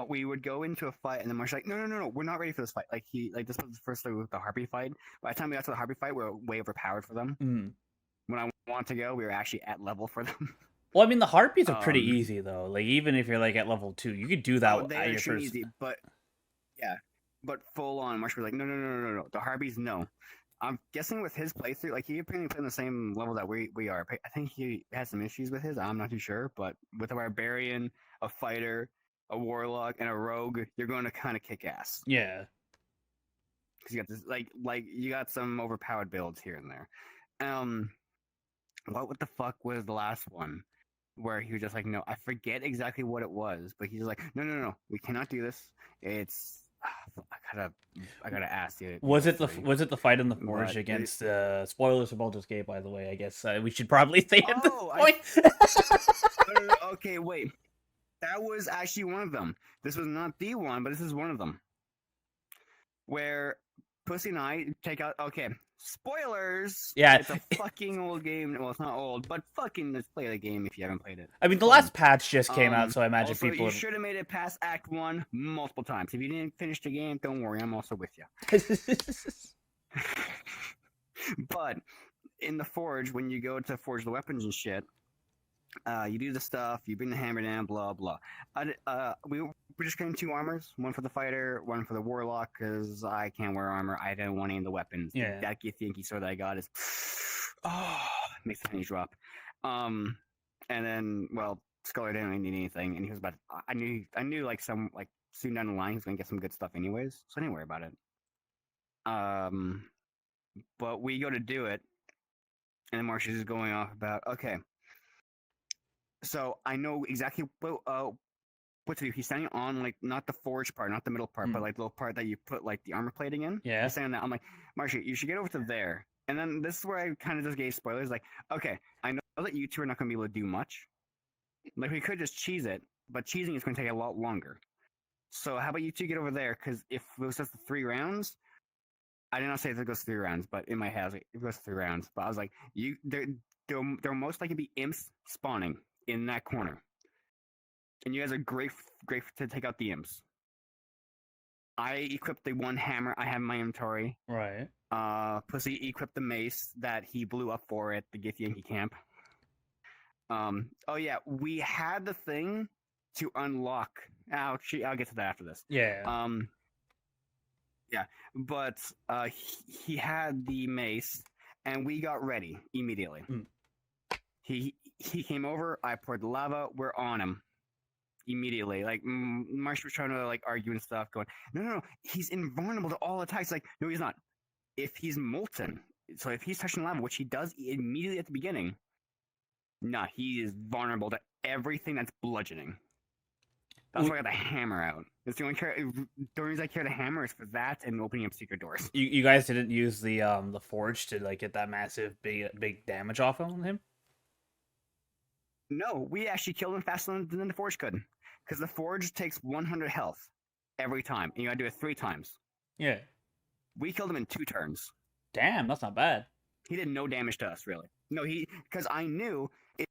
[SPEAKER 1] We would go into a fight, and then Marsh's like, no, we're not ready for this fight. Like this was the first thing with the Harpy fight. By the time we got to the Harpy fight, we were way overpowered for them.
[SPEAKER 2] Mm.
[SPEAKER 1] When I wanted to go, we were actually at level for them.
[SPEAKER 2] Well, I mean, the harpies are pretty
[SPEAKER 1] Um,
[SPEAKER 2] easy though. Like even if you're like at level 2, you could do that
[SPEAKER 1] they
[SPEAKER 2] at
[SPEAKER 1] are
[SPEAKER 2] your
[SPEAKER 1] extremely
[SPEAKER 2] first.
[SPEAKER 1] easy, but yeah, but full on. Marsh was like, no. The Harpies, no. I'm guessing with his playthrough, like he apparently played on the same level that we are. I think he has some issues with his. I'm not too sure, but with a barbarian, a fighter, a warlock, and a rogue, you're going to kind of kick ass
[SPEAKER 2] Yeah.
[SPEAKER 1] because you got this like you got some overpowered builds here and there. What the fuck was the last one? Where he was just like, no, I forget exactly what it was, but he's like, no, we cannot do this. It's I gotta ask you.
[SPEAKER 2] Was it
[SPEAKER 1] Three.
[SPEAKER 2] the fight in the forge
[SPEAKER 1] But
[SPEAKER 2] against spoilers for Baldur's Gate? By the way, I guess we should probably say at this
[SPEAKER 1] Oh,
[SPEAKER 2] point.
[SPEAKER 1] no, okay, wait. That was actually one of them. This was not the one, but this is one of them. Where Pussy and I take out. Okay, spoilers.
[SPEAKER 2] Yeah.
[SPEAKER 1] It's a fucking old game. Well, it's not old, but fucking let's play the game if you haven't played it.
[SPEAKER 2] I mean, the last patch just came out, so I imagine
[SPEAKER 1] also,
[SPEAKER 2] people.
[SPEAKER 1] You should have made it past Act 1 multiple times. If you didn't finish the game, don't worry, I'm also with you. But in the forge, when you go to forge the weapons and shit, you do the stuff, you bring the hammer down, blah blah. We're just getting 2 armors, one for the fighter, one for the warlock, because I can't wear armor. I don't want any of the weapons.
[SPEAKER 2] Yeah.
[SPEAKER 1] That Githyanki sword that I got is makes the penny drop. And then Scully didn't really need anything, and he was about. I knew like some like soon down the line he was gonna get some good stuff anyways, so I didn't worry about it. But we go to do it, and then Marsh is going off about okay. So I know exactly what to do. He's standing on like not the forge part, not the middle part, but like the little part that you put like the armor plating in.
[SPEAKER 2] Yeah.
[SPEAKER 1] He's standing on that. I'm like, Marsha, you should get over to there. And then this is where I kind of just gave spoilers. Like, okay, I know that you two are not going to be able to do much. Like, we could just cheese it, but cheesing is going to take a lot longer. So how about you two get over there? Because if it was just the 3 rounds, I did not say if it goes 3 rounds, but in my head, I was like, it goes 3 rounds. But I was like, there most likely be imps spawning in that corner. And you guys are great to take out the imps. I equipped the 1 hammer I have in my inventory.
[SPEAKER 2] Right.
[SPEAKER 1] Pussy equipped the mace that he blew up for at the Githyanki camp. Oh yeah, we had the thing to unlock. I'll get to that after this.
[SPEAKER 2] Yeah.
[SPEAKER 1] Yeah, but he had the mace, and we got ready immediately.
[SPEAKER 2] Mm.
[SPEAKER 1] He came over. I poured the lava. We're on him immediately. Like Marsh was trying to like argue and stuff, going, no, he's invulnerable to all attacks. Like, no, he's not. If he's molten, so if he's touching lava, which he does immediately at the beginning, nah, he is vulnerable to everything that's bludgeoning. That's why I got the hammer out. It's the only reason I carry the hammer is for that and opening up secret doors.
[SPEAKER 2] You guys didn't use the forge to like get that massive big damage off on him?
[SPEAKER 1] No, we actually killed him faster than the forge could, because the forge takes 100 health every time, and you gotta do it 3 times.
[SPEAKER 2] Yeah.
[SPEAKER 1] We killed him in 2 turns.
[SPEAKER 2] Damn, that's not bad.
[SPEAKER 1] He did no damage to us, really. No, because I knew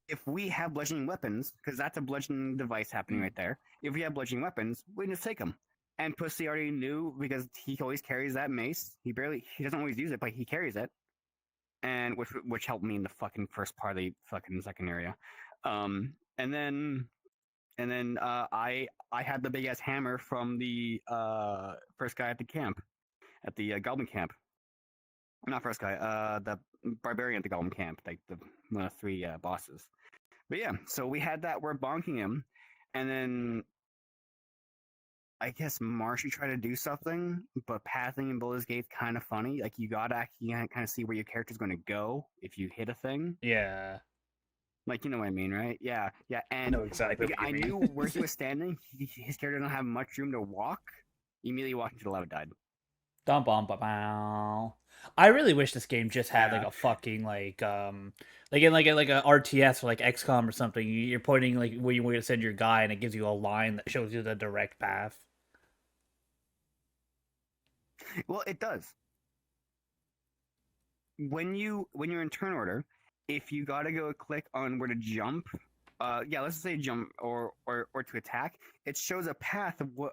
[SPEAKER 1] if we have bludgeoning weapons, because that's a bludgeoning device happening right there. If we have bludgeoning weapons, we can just take them. And Pussy already knew because he always carries that mace. He doesn't always use it, but he carries it. and which helped me in the fucking first part of the fucking second area. And then I had the big ass hammer from the first guy at the camp, at the Goblin camp. Not first guy, the barbarian at the Goblin camp, like the one of the three bosses. But yeah, so we had that. We're bonking him, and then I guess Marshy tried to do something, but pathing in Baldur's Gate's kind of funny. Like you gotta actually kind of see where your character's going to go if you hit a thing.
[SPEAKER 2] Yeah.
[SPEAKER 1] Like, you know what I mean, right? Yeah, yeah.
[SPEAKER 2] I
[SPEAKER 1] And
[SPEAKER 2] know exactly what
[SPEAKER 1] I
[SPEAKER 2] you mean.
[SPEAKER 1] knew where he was standing. His character didn't have much room to walk. He immediately walked into the lava, died.
[SPEAKER 2] Dum bum ba bow. I really wish this game just had like
[SPEAKER 1] Yeah.
[SPEAKER 2] a fucking like in like a RTS or like XCOM or something. You're pointing like where you want to send your guy, and it gives you a line that shows you the direct path.
[SPEAKER 1] Well, it does. When you're in turn order, if you gotta go click on where to jump, yeah, let's say jump or to attack, it shows a path of what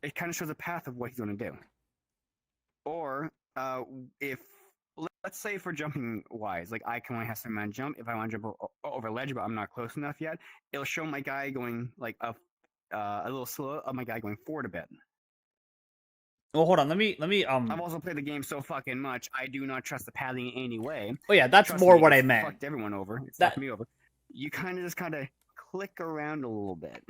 [SPEAKER 1] it kind of shows a path of what he's gonna do. Or if let's say for jumping wise, like I can only have some amount of jump. If I want to jump over a ledge, but I'm not close enough yet, it'll show my guy going like a little slow of my guy going forward a bit.
[SPEAKER 2] Well, hold on. Let me
[SPEAKER 1] I've also played the game so fucking much, I do not trust the pathing in any way.
[SPEAKER 2] Oh yeah, that's
[SPEAKER 1] Trust
[SPEAKER 2] more
[SPEAKER 1] me,
[SPEAKER 2] what I
[SPEAKER 1] it's
[SPEAKER 2] meant.
[SPEAKER 1] Fucked everyone over. It's
[SPEAKER 2] That-
[SPEAKER 1] fucked me over. You kind of click around a little bit.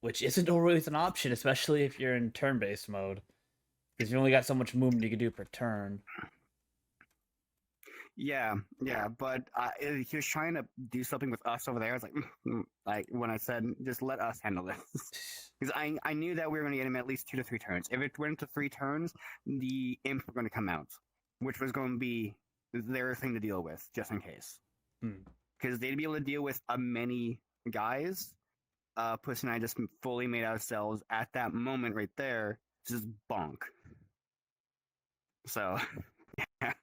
[SPEAKER 2] Which isn't always an option, especially if you're in turn-based mode, because you only got so much movement you can do per turn.
[SPEAKER 1] Yeah, but he was trying to do something with us over there. I was like when I said, just let us handle this. Because I knew that we were going to get him at least 2 to 3 turns. If it went to 3 turns, the imp were going to come out, which was going to be their thing to deal with, just in case. Because they'd be able to deal with many guys. Pussy and I just fully made ourselves at that moment right there, just bonk. So, yeah.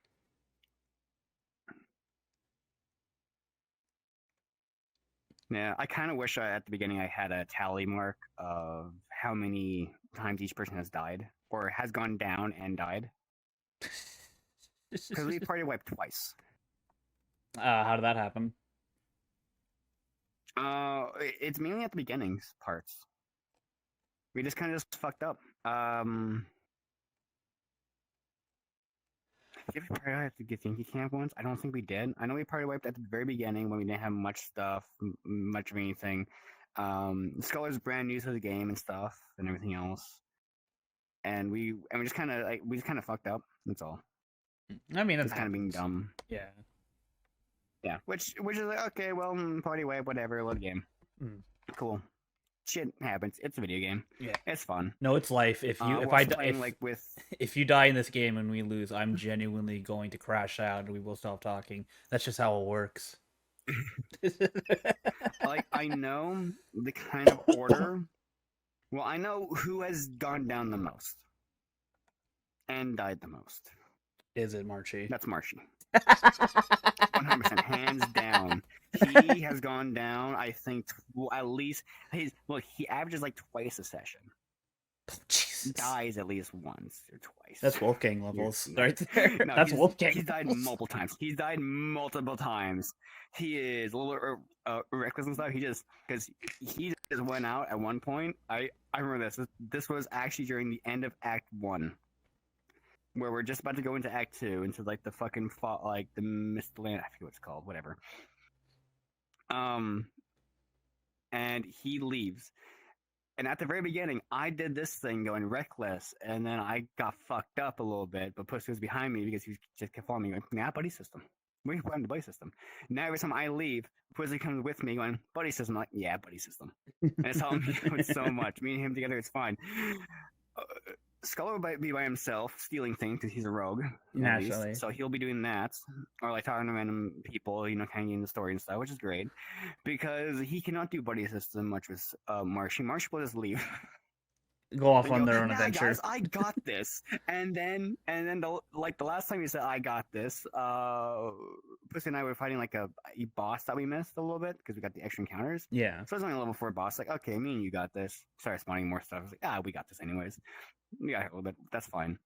[SPEAKER 1] Yeah, I kind of wish at the beginning I had a tally mark of how many times each person has died or has gone down and died. Because we party wiped twice.
[SPEAKER 2] How did that happen?
[SPEAKER 1] It's mainly at the beginnings parts. We just kind of just fucked up. Did we party wipe at the Gethinky camp once? I don't think we did. I know we party wiped at the very beginning when we didn't have much stuff, much of anything. Scholar's brand new to the game and stuff and everything else. And we just kind of fucked up. That's all.
[SPEAKER 2] I mean, that's
[SPEAKER 1] just kind of being dumb.
[SPEAKER 2] Yeah.
[SPEAKER 1] Yeah, which is like, okay, well, party wipe, whatever, little game. Cool. Shit happens. It's a video game.
[SPEAKER 2] Yeah,
[SPEAKER 1] it's fun.
[SPEAKER 2] No, it's life. If you if you die in this game and we lose, I'm genuinely going to crash out and we will stop talking. That's just how it works.
[SPEAKER 1] Like, I know the kind of order. Well, I know who has gone down the most and died the most.
[SPEAKER 2] Is it Marshy?
[SPEAKER 1] That's Marshy. 100%, hands down. He has gone down, I think, at least he averages like twice a session.
[SPEAKER 2] Jesus.
[SPEAKER 1] Dies at least once or twice.
[SPEAKER 2] That's Wolfgang levels right there. No, that's Wolfgang.
[SPEAKER 1] He's died multiple times. He's died multiple times. He is a little reckless and stuff. Because he just went out at one point. I remember this. This was actually during the end of Act 1. Where we're just about to go into Act 2, into like the fucking like the mist land. I forget what it's called. Whatever. And he leaves. And at the very beginning, I did this thing going reckless, and then I got fucked up a little bit. But Pussy was behind me because he just kept following me, going, "Nah, buddy system. We put on the buddy system." Now every time I leave, Pussy comes with me, going, "Buddy system." I'm like, "Yeah, buddy system." And it's helped me with so much. Me and him together, it's fine. Scholar would be by himself, stealing things because he's a rogue.
[SPEAKER 2] Naturally.
[SPEAKER 1] So he'll be doing that. Or like talking to random people, kind of getting the story and stuff, which is great. Because he cannot do buddy system much with Marshy. Marshy will just leave.
[SPEAKER 2] Go off on their own adventure.
[SPEAKER 1] Guys, I got this. and then the last time he said I got this, Pussy and I were fighting like a boss that we missed a little bit because we got the extra encounters.
[SPEAKER 2] Yeah.
[SPEAKER 1] So it was only a level 4 boss. Like, okay, me and you got this. Started spawning more stuff. I was like, we got this anyways. We got a little bit. That's fine.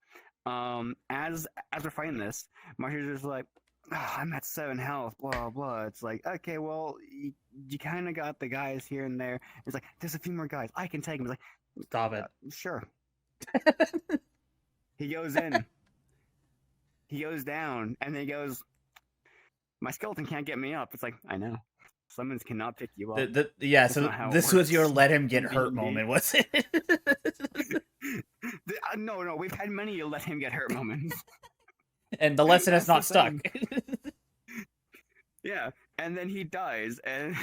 [SPEAKER 1] As we're fighting this, Marsha's just like, "Ah, I'm at 7 health, blah blah. It's like, okay, well, you kind of got the guys here and there. It's like, there's a few more guys. I can take them. It's like,
[SPEAKER 2] Stop it.
[SPEAKER 1] sure. He goes in. He goes down, and then he goes, my skeleton can't get me up. It's like, I know. Summons cannot pick you up.
[SPEAKER 2] Yeah,
[SPEAKER 1] That's
[SPEAKER 2] so
[SPEAKER 1] not how it
[SPEAKER 2] this was your
[SPEAKER 1] works.
[SPEAKER 2] let him get hurt
[SPEAKER 1] D&D.
[SPEAKER 2] moment, was it?
[SPEAKER 1] No, we've had many let him get hurt moments.
[SPEAKER 2] And the lesson has not
[SPEAKER 1] That's the
[SPEAKER 2] stuck.
[SPEAKER 1] Yeah, and then he dies, and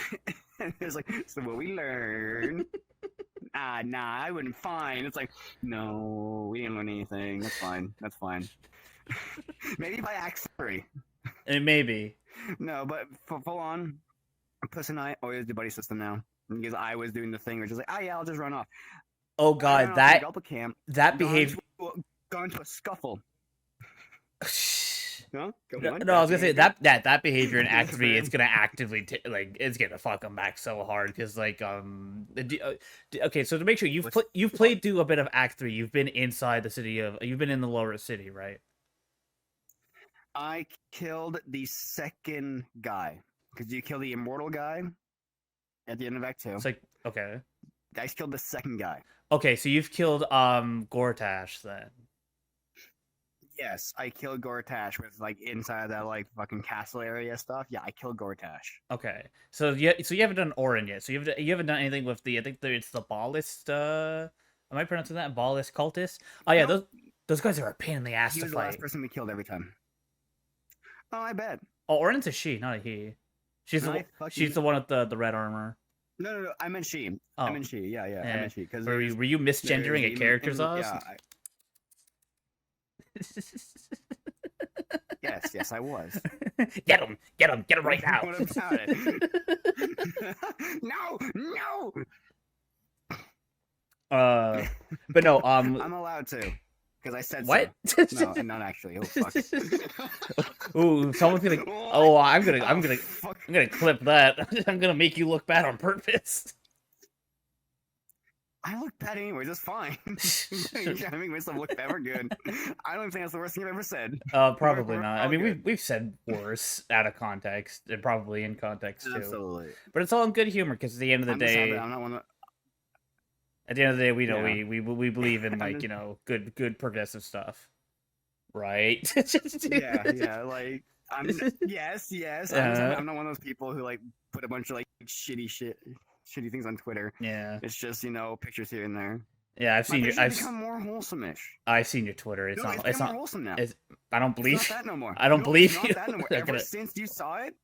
[SPEAKER 1] it's like, so what we learn? Nah, I wouldn't fine. It's like, no, we didn't learn anything. That's fine. That's fine. Maybe by Act 3.
[SPEAKER 2] And maybe.
[SPEAKER 1] No, but full on, Puss and I always do buddy system now. Because I was doing the thing, which is like, oh yeah, I'll just run off.
[SPEAKER 2] Oh god, that
[SPEAKER 1] Gone
[SPEAKER 2] behavior.
[SPEAKER 1] into a scuffle. No,
[SPEAKER 2] No, I was gonna say that behavior in Act 3, it's gonna actively it's gonna fuck him back so hard because okay, so to make sure you've played through a bit of Act 3, you've been inside the city you've been in the lower city, right?
[SPEAKER 1] I killed the second guy because you kill the immortal guy at the end of Act 2.
[SPEAKER 2] It's like, okay,
[SPEAKER 1] I killed the second guy.
[SPEAKER 2] Okay, so you've killed Gortash then.
[SPEAKER 1] Yes, I killed Gortash with like inside that like fucking castle area stuff. Yeah, I killed Gortash.
[SPEAKER 2] Okay, so you haven't done Orin yet. So you haven't done anything with I think it's the Ballist. Am I pronouncing that Ballist cultist? Oh yeah,
[SPEAKER 1] Nope.
[SPEAKER 2] those guys are a pain in the ass
[SPEAKER 1] He
[SPEAKER 2] to
[SPEAKER 1] was the last
[SPEAKER 2] fight.
[SPEAKER 1] person we killed every time. Oh, I bet.
[SPEAKER 2] Oh, Orin's a she, not a he. She's the one with the red armor.
[SPEAKER 1] No. I meant she.
[SPEAKER 2] Oh.
[SPEAKER 1] I meant she. Yeah. I meant she. Because
[SPEAKER 2] were you misgendering a character, Zoz?
[SPEAKER 1] Yeah. Yes, I was.
[SPEAKER 2] Get him right now.
[SPEAKER 1] What about it? No.
[SPEAKER 2] But no.
[SPEAKER 1] I'm allowed to, because I said
[SPEAKER 2] what?
[SPEAKER 1] So. No, I'm not actually. Oh fuck.
[SPEAKER 2] Ooh, someone's gonna. Oh, I'm gonna clip that. I'm gonna make you look bad on purpose.
[SPEAKER 1] I look bad anyways. It's fine. You're trying to make myself look bad. We're good. I don't think that's the worst thing I've ever said.
[SPEAKER 2] Probably not. I mean,
[SPEAKER 1] good.
[SPEAKER 2] we've said worse out of context, and probably in context too.
[SPEAKER 1] Absolutely.
[SPEAKER 2] But it's all in good humor because at the end of the day,
[SPEAKER 1] I'm not one of.
[SPEAKER 2] At the end of the day, we know
[SPEAKER 1] Yeah.
[SPEAKER 2] we believe in like good progressive stuff, right?
[SPEAKER 1] Yeah. Like yes. I'm not one of those people who like put a bunch of like shitty things on Twitter.
[SPEAKER 2] Yeah.
[SPEAKER 1] It's just pictures here and there.
[SPEAKER 2] Yeah, I've seen
[SPEAKER 1] I've become more wholesome-ish.
[SPEAKER 2] I've seen your Twitter. It's not
[SPEAKER 1] more wholesome now.
[SPEAKER 2] I don't believe.
[SPEAKER 1] It's not that no more.
[SPEAKER 2] I don't believe
[SPEAKER 1] it's
[SPEAKER 2] you.
[SPEAKER 1] Not that no more. Ever since you saw it,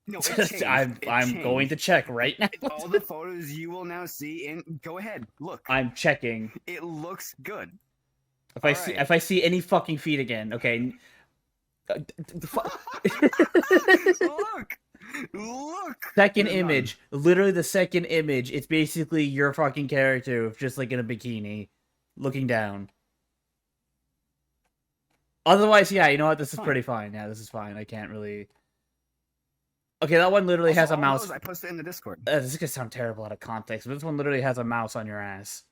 [SPEAKER 1] no, it changed.
[SPEAKER 2] I'm going to check right now.
[SPEAKER 1] All the photos you will now see go ahead, look.
[SPEAKER 2] I'm checking.
[SPEAKER 1] It looks good.
[SPEAKER 2] If I see any fucking feet again, okay.
[SPEAKER 1] Look.
[SPEAKER 2] Second image, literally the second image. It's basically your fucking character, just like in a bikini, looking down. Otherwise, yeah, you know what? This is pretty fine. Yeah, this is fine. I can't really. Okay, that one literally has a mouse.
[SPEAKER 1] I posted in the Discord.
[SPEAKER 2] This is gonna sound terrible out of context, but this one literally has a mouse on your ass.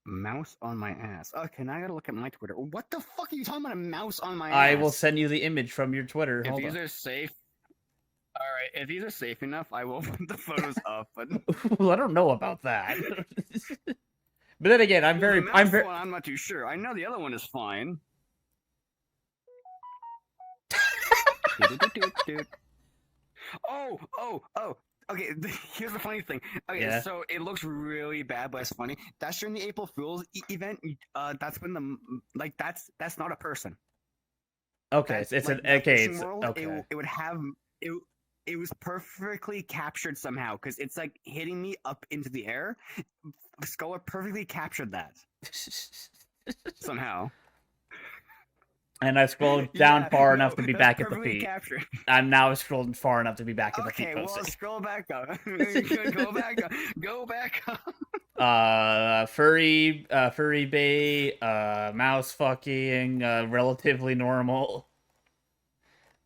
[SPEAKER 1] Mouse on my ass. Okay, now I gotta look at my Twitter. What the fuck are you talking about? A mouse on my ass?
[SPEAKER 2] I will send you the image from your Twitter.
[SPEAKER 1] If these are safe. Alright, if these are safe enough, I will put the photos up, but
[SPEAKER 2] well, I don't know about that. But then again, I'm
[SPEAKER 1] not too sure. I know the other one is fine. Oh. Okay, here's the funny thing. Okay,
[SPEAKER 2] yeah.
[SPEAKER 1] So it looks really bad, but it's funny. That's during the April Fool's event. That's when that's not a person.
[SPEAKER 2] Okay,
[SPEAKER 1] that's,
[SPEAKER 2] it's
[SPEAKER 1] world,
[SPEAKER 2] okay.
[SPEAKER 1] It would have it was perfectly captured somehow because it's like hitting me up into the air. Scholar perfectly captured that somehow.
[SPEAKER 2] And I scrolled down far enough to be back at the feet.
[SPEAKER 1] Captured.
[SPEAKER 2] I'm now scrolled far enough to be back at the feet.
[SPEAKER 1] Okay, well, scroll back up. Go back up.
[SPEAKER 2] Furry bay, mouse fucking, relatively normal,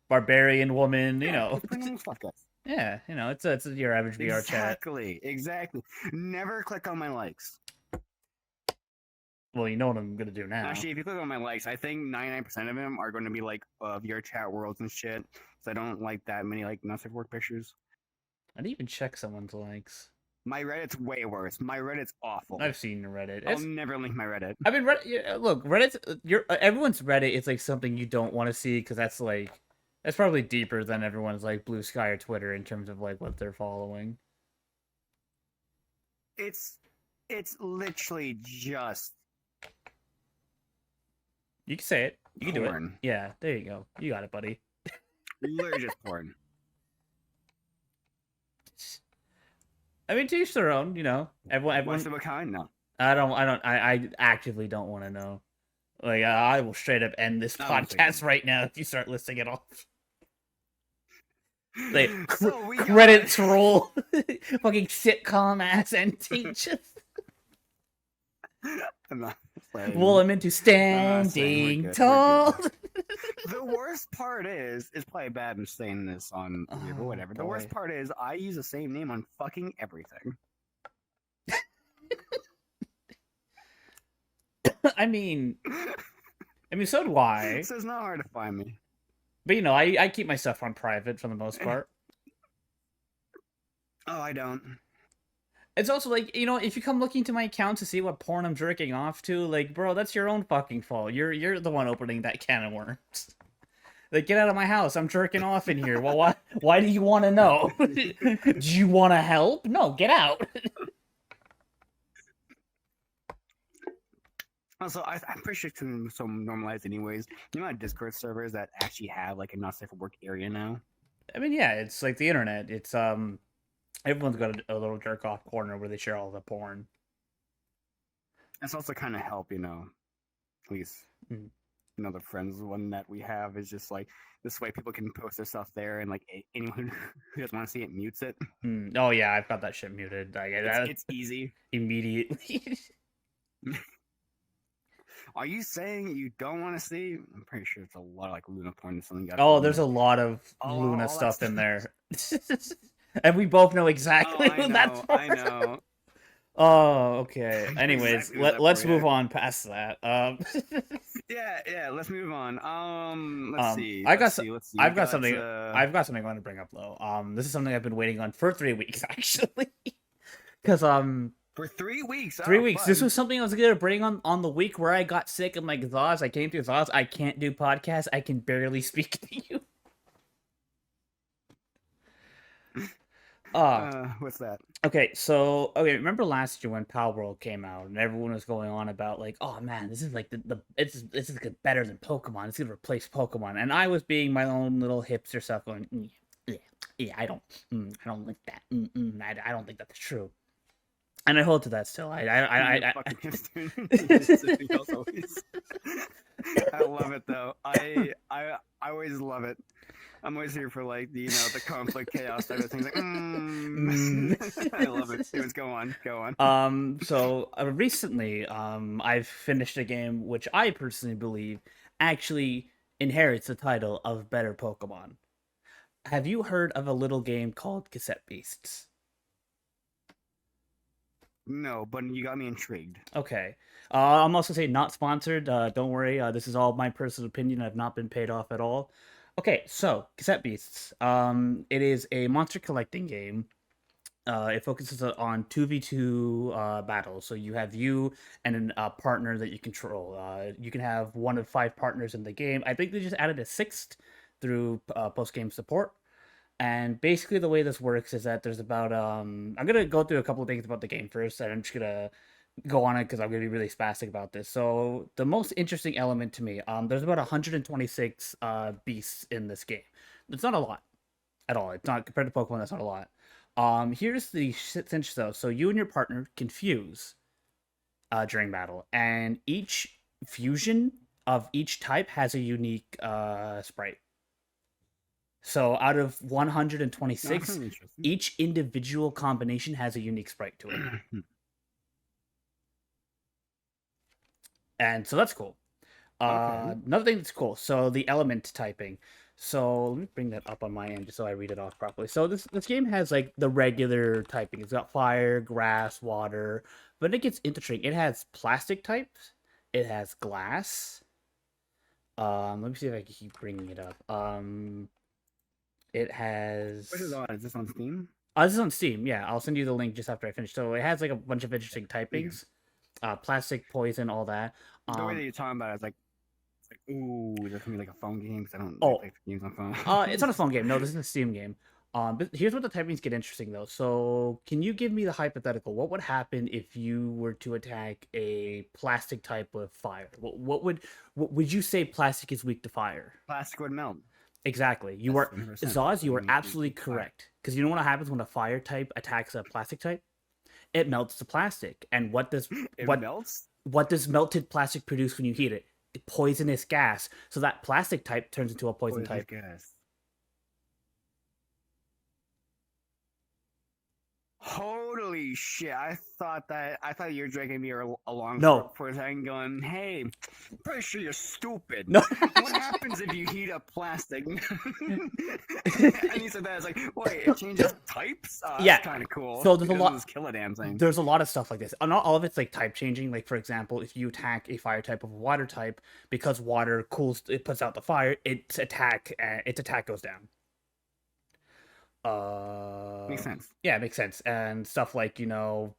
[SPEAKER 2] barbarian woman. You know. Yeah, you know, it's your average VR chat.
[SPEAKER 1] Exactly. Never click on my likes.
[SPEAKER 2] Well, you know what I'm gonna do now.
[SPEAKER 1] Actually, if you click on my likes, I think 99% of them are going to be like VR chat worlds and shit. So I don't like that many like not safe work pictures.
[SPEAKER 2] I didn't even check someone's likes.
[SPEAKER 1] My Reddit's way worse. My Reddit's awful.
[SPEAKER 2] I've seen Reddit.
[SPEAKER 1] I'll never link my Reddit.
[SPEAKER 2] I mean, Reddit. Yeah, look, Reddit's everyone's Reddit is like something you don't want to see because that's probably deeper than everyone's like Blue Sky or Twitter in terms of like what they're following.
[SPEAKER 1] It's literally just.
[SPEAKER 2] You can say it. You can
[SPEAKER 1] porn.
[SPEAKER 2] do it. Yeah, there you go. You got it, buddy.
[SPEAKER 1] Literally just porn.
[SPEAKER 2] I mean, to each their own. You know, everyone.
[SPEAKER 1] What's of a kind? No.
[SPEAKER 2] I actively don't want to know. Like, I will straight up end this podcast right now if you start listing it off. Like, credits roll. Fucking sitcom ass and teachers. Well, I'm into standing tall.
[SPEAKER 1] The worst part is, it's probably bad in saying this on here, but whatever. The worst part is, I use the same name on fucking everything.
[SPEAKER 2] I mean, so do I.
[SPEAKER 1] So it's not hard to find me.
[SPEAKER 2] But you know, I keep my stuff on private for the most part.
[SPEAKER 1] Oh, I don't.
[SPEAKER 2] It's also like, you know, if you come looking to my account to see what porn I'm jerking off to, like, bro, that's your own fucking fault. You're the one opening that can of worms. Like, get out of my house. I'm jerking off in here. Well, why do you want to know? Do you want to help? No, get out.
[SPEAKER 1] Also, I'm pretty sure it's so normalized anyways. You know, Discord servers that actually have like a not safe for work area now.
[SPEAKER 2] I mean, yeah, it's like the internet. It's everyone's got a little jerk off corner where they share all the porn.
[SPEAKER 1] It's also kind of help, you know. At least, you know, the friends one that we have is just like this way people can post their stuff there, and like anyone who doesn't want to see it mutes it.
[SPEAKER 2] Oh yeah, I've got that shit muted.
[SPEAKER 1] It's easy
[SPEAKER 2] immediately.
[SPEAKER 1] Are you saying you don't want to see? I'm pretty sure it's a lot of like Luna porn or something.
[SPEAKER 2] Oh, there's a lot of Luna stuff in there. And we both know exactly who that's for.
[SPEAKER 1] I know.
[SPEAKER 2] Oh, okay. Anyways, exactly let's move on past that.
[SPEAKER 1] Yeah, let's move on. Let's see.
[SPEAKER 2] I've got something I want to bring up though. This is something I've been waiting on for 3 weeks actually. Because
[SPEAKER 1] for 3 weeks.
[SPEAKER 2] 3 weeks. Fun. This was something I was gonna bring on the week where I got sick. I'm like, Zoz, I came through Zoz. I can't do podcasts. I can barely speak to you.
[SPEAKER 1] What's that?
[SPEAKER 2] Okay, remember last year when Pal World came out and everyone was going on about like, oh man, this is like this is better than Pokemon. It's gonna replace Pokemon, and I was being my own little hipster self going, yeah, I don't like that. I don't think that's true. And I hold to that still. I
[SPEAKER 1] love it though. I always love it. I'm always here for like the the conflict, chaos type of things. Like, I love it. Anyways, go on.
[SPEAKER 2] So recently, I've finished a game which I personally believe actually inherits the title of better Pokemon. Have you heard of a little game called Cassette Beasts?
[SPEAKER 1] No, but you got me intrigued.
[SPEAKER 2] Okay. I'm also saying not sponsored. Don't worry. This is all my personal opinion. I've not been paid off at all. Okay, so Cassette Beasts. It is a monster collecting game. It focuses on 2v2 battles. So you have you and a partner that you control. You can have one of 5 partners in the game. I think they just added a 6th through post-game support. And basically the way this works is that there's about I'm gonna go through a couple of things about the game first, and I'm just gonna go on it because I'm gonna be really spastic about this. So the most interesting element to me, there's about 126 beasts in this game. It's not a lot at all. It's not compared to Pokemon. That's not a lot. Here's the cinch though. So you and your partner can fuse during battle, and each fusion of each type has a unique sprite. So out of 126, each individual combination has a unique sprite to it. And so that's cool. Okay. Another thing that's cool. So the element typing. So let me bring that up on my end just so I read it off properly. So this game has like the regular typing. It's got fire, grass, water. But it gets interesting. It has plastic types. It has glass. Let me see if I can keep bringing it up. It
[SPEAKER 1] What is
[SPEAKER 2] has.
[SPEAKER 1] on? Is this on Steam?
[SPEAKER 2] This is on Steam. Yeah, I'll send you the link just after I finish. So it has like a bunch of interesting
[SPEAKER 1] Yeah.
[SPEAKER 2] typings, plastic, poison, all that.
[SPEAKER 1] The way that you're talking about it is like, ooh, is this gonna be like a phone game? Because I don't
[SPEAKER 2] Oh,
[SPEAKER 1] like games on phone.
[SPEAKER 2] it's not a phone game. No, this is a Steam game. But here's what the typings get interesting though. So, can you give me the hypothetical? What would happen if you were to attack a plastic type with fire? What would you say plastic is weak to fire?
[SPEAKER 1] Plastic would melt.
[SPEAKER 2] Exactly. You
[SPEAKER 1] That's
[SPEAKER 2] are
[SPEAKER 1] 100%.
[SPEAKER 2] Zoz. You are
[SPEAKER 1] Weak
[SPEAKER 2] absolutely
[SPEAKER 1] to fire.
[SPEAKER 2] correct. Because you know what happens when a fire type attacks a plastic type? It melts the plastic. And
[SPEAKER 1] It
[SPEAKER 2] what
[SPEAKER 1] melts.
[SPEAKER 2] what does melted plastic produce when you heat it? Poisonous gas. So that plastic type turns into a poison
[SPEAKER 1] Poisonous
[SPEAKER 2] type.
[SPEAKER 1] gas. Holy shit! I thought you were dragging me along
[SPEAKER 2] No.
[SPEAKER 1] for a second, going, "Hey, pretty sure you're stupid.
[SPEAKER 2] No.
[SPEAKER 1] What happens if you heat up plastic?" And he said that. It's like, wait, it changes types.
[SPEAKER 2] Yeah.
[SPEAKER 1] That's kind of cool.
[SPEAKER 2] So there's a
[SPEAKER 1] It
[SPEAKER 2] lot.
[SPEAKER 1] doesn't just kill a damn thing.
[SPEAKER 2] There's a lot of stuff like this. Not all of it's like type changing. Like for example, if you attack a fire type of a water type, because water cools, it puts out the fire. Its attack goes down.
[SPEAKER 1] Makes sense.
[SPEAKER 2] Yeah, it makes sense. And stuff like
[SPEAKER 1] Wow,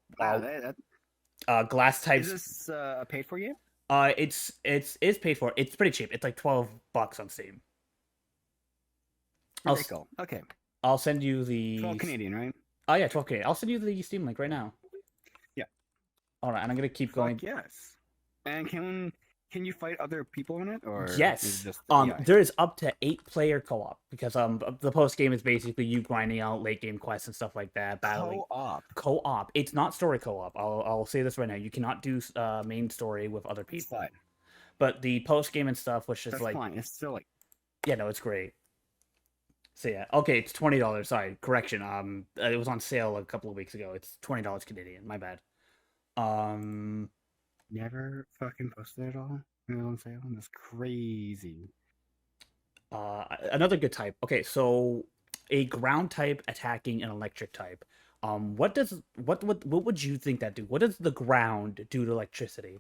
[SPEAKER 2] glass
[SPEAKER 1] is
[SPEAKER 2] types.
[SPEAKER 1] this a paid for game?
[SPEAKER 2] It's paid for. It's pretty cheap. It's like $12 on Steam.
[SPEAKER 1] Very cool. Okay,
[SPEAKER 2] I'll send you the
[SPEAKER 1] 12 Canadian, right?
[SPEAKER 2] Oh yeah, 12K. I'll send you the Steam link right now.
[SPEAKER 1] Yeah.
[SPEAKER 2] All right, and I'm gonna keep going.
[SPEAKER 1] Fuck yes. And can you fight other people in it, or
[SPEAKER 2] Yes.
[SPEAKER 1] is it just
[SPEAKER 2] There is up to 8-player co-op because the post game is basically you grinding out late game quests and stuff like that. Battling co-op. It's not story co-op. I'll say this right now. You cannot do main story with other
[SPEAKER 1] It's
[SPEAKER 2] people.
[SPEAKER 1] fine.
[SPEAKER 2] But the post game and stuff, which is
[SPEAKER 1] That's
[SPEAKER 2] like
[SPEAKER 1] fine. It's still like
[SPEAKER 2] yeah, no, it's great. So yeah, okay, it's $20. Sorry, correction. It was on sale a couple of weeks ago. It's $20 Canadian. My bad.
[SPEAKER 1] never fucking posted it all. You know what I'm saying? That's crazy.
[SPEAKER 2] Another good type. Okay, so a ground type attacking an electric type. What would you think that do? What does the ground do to electricity?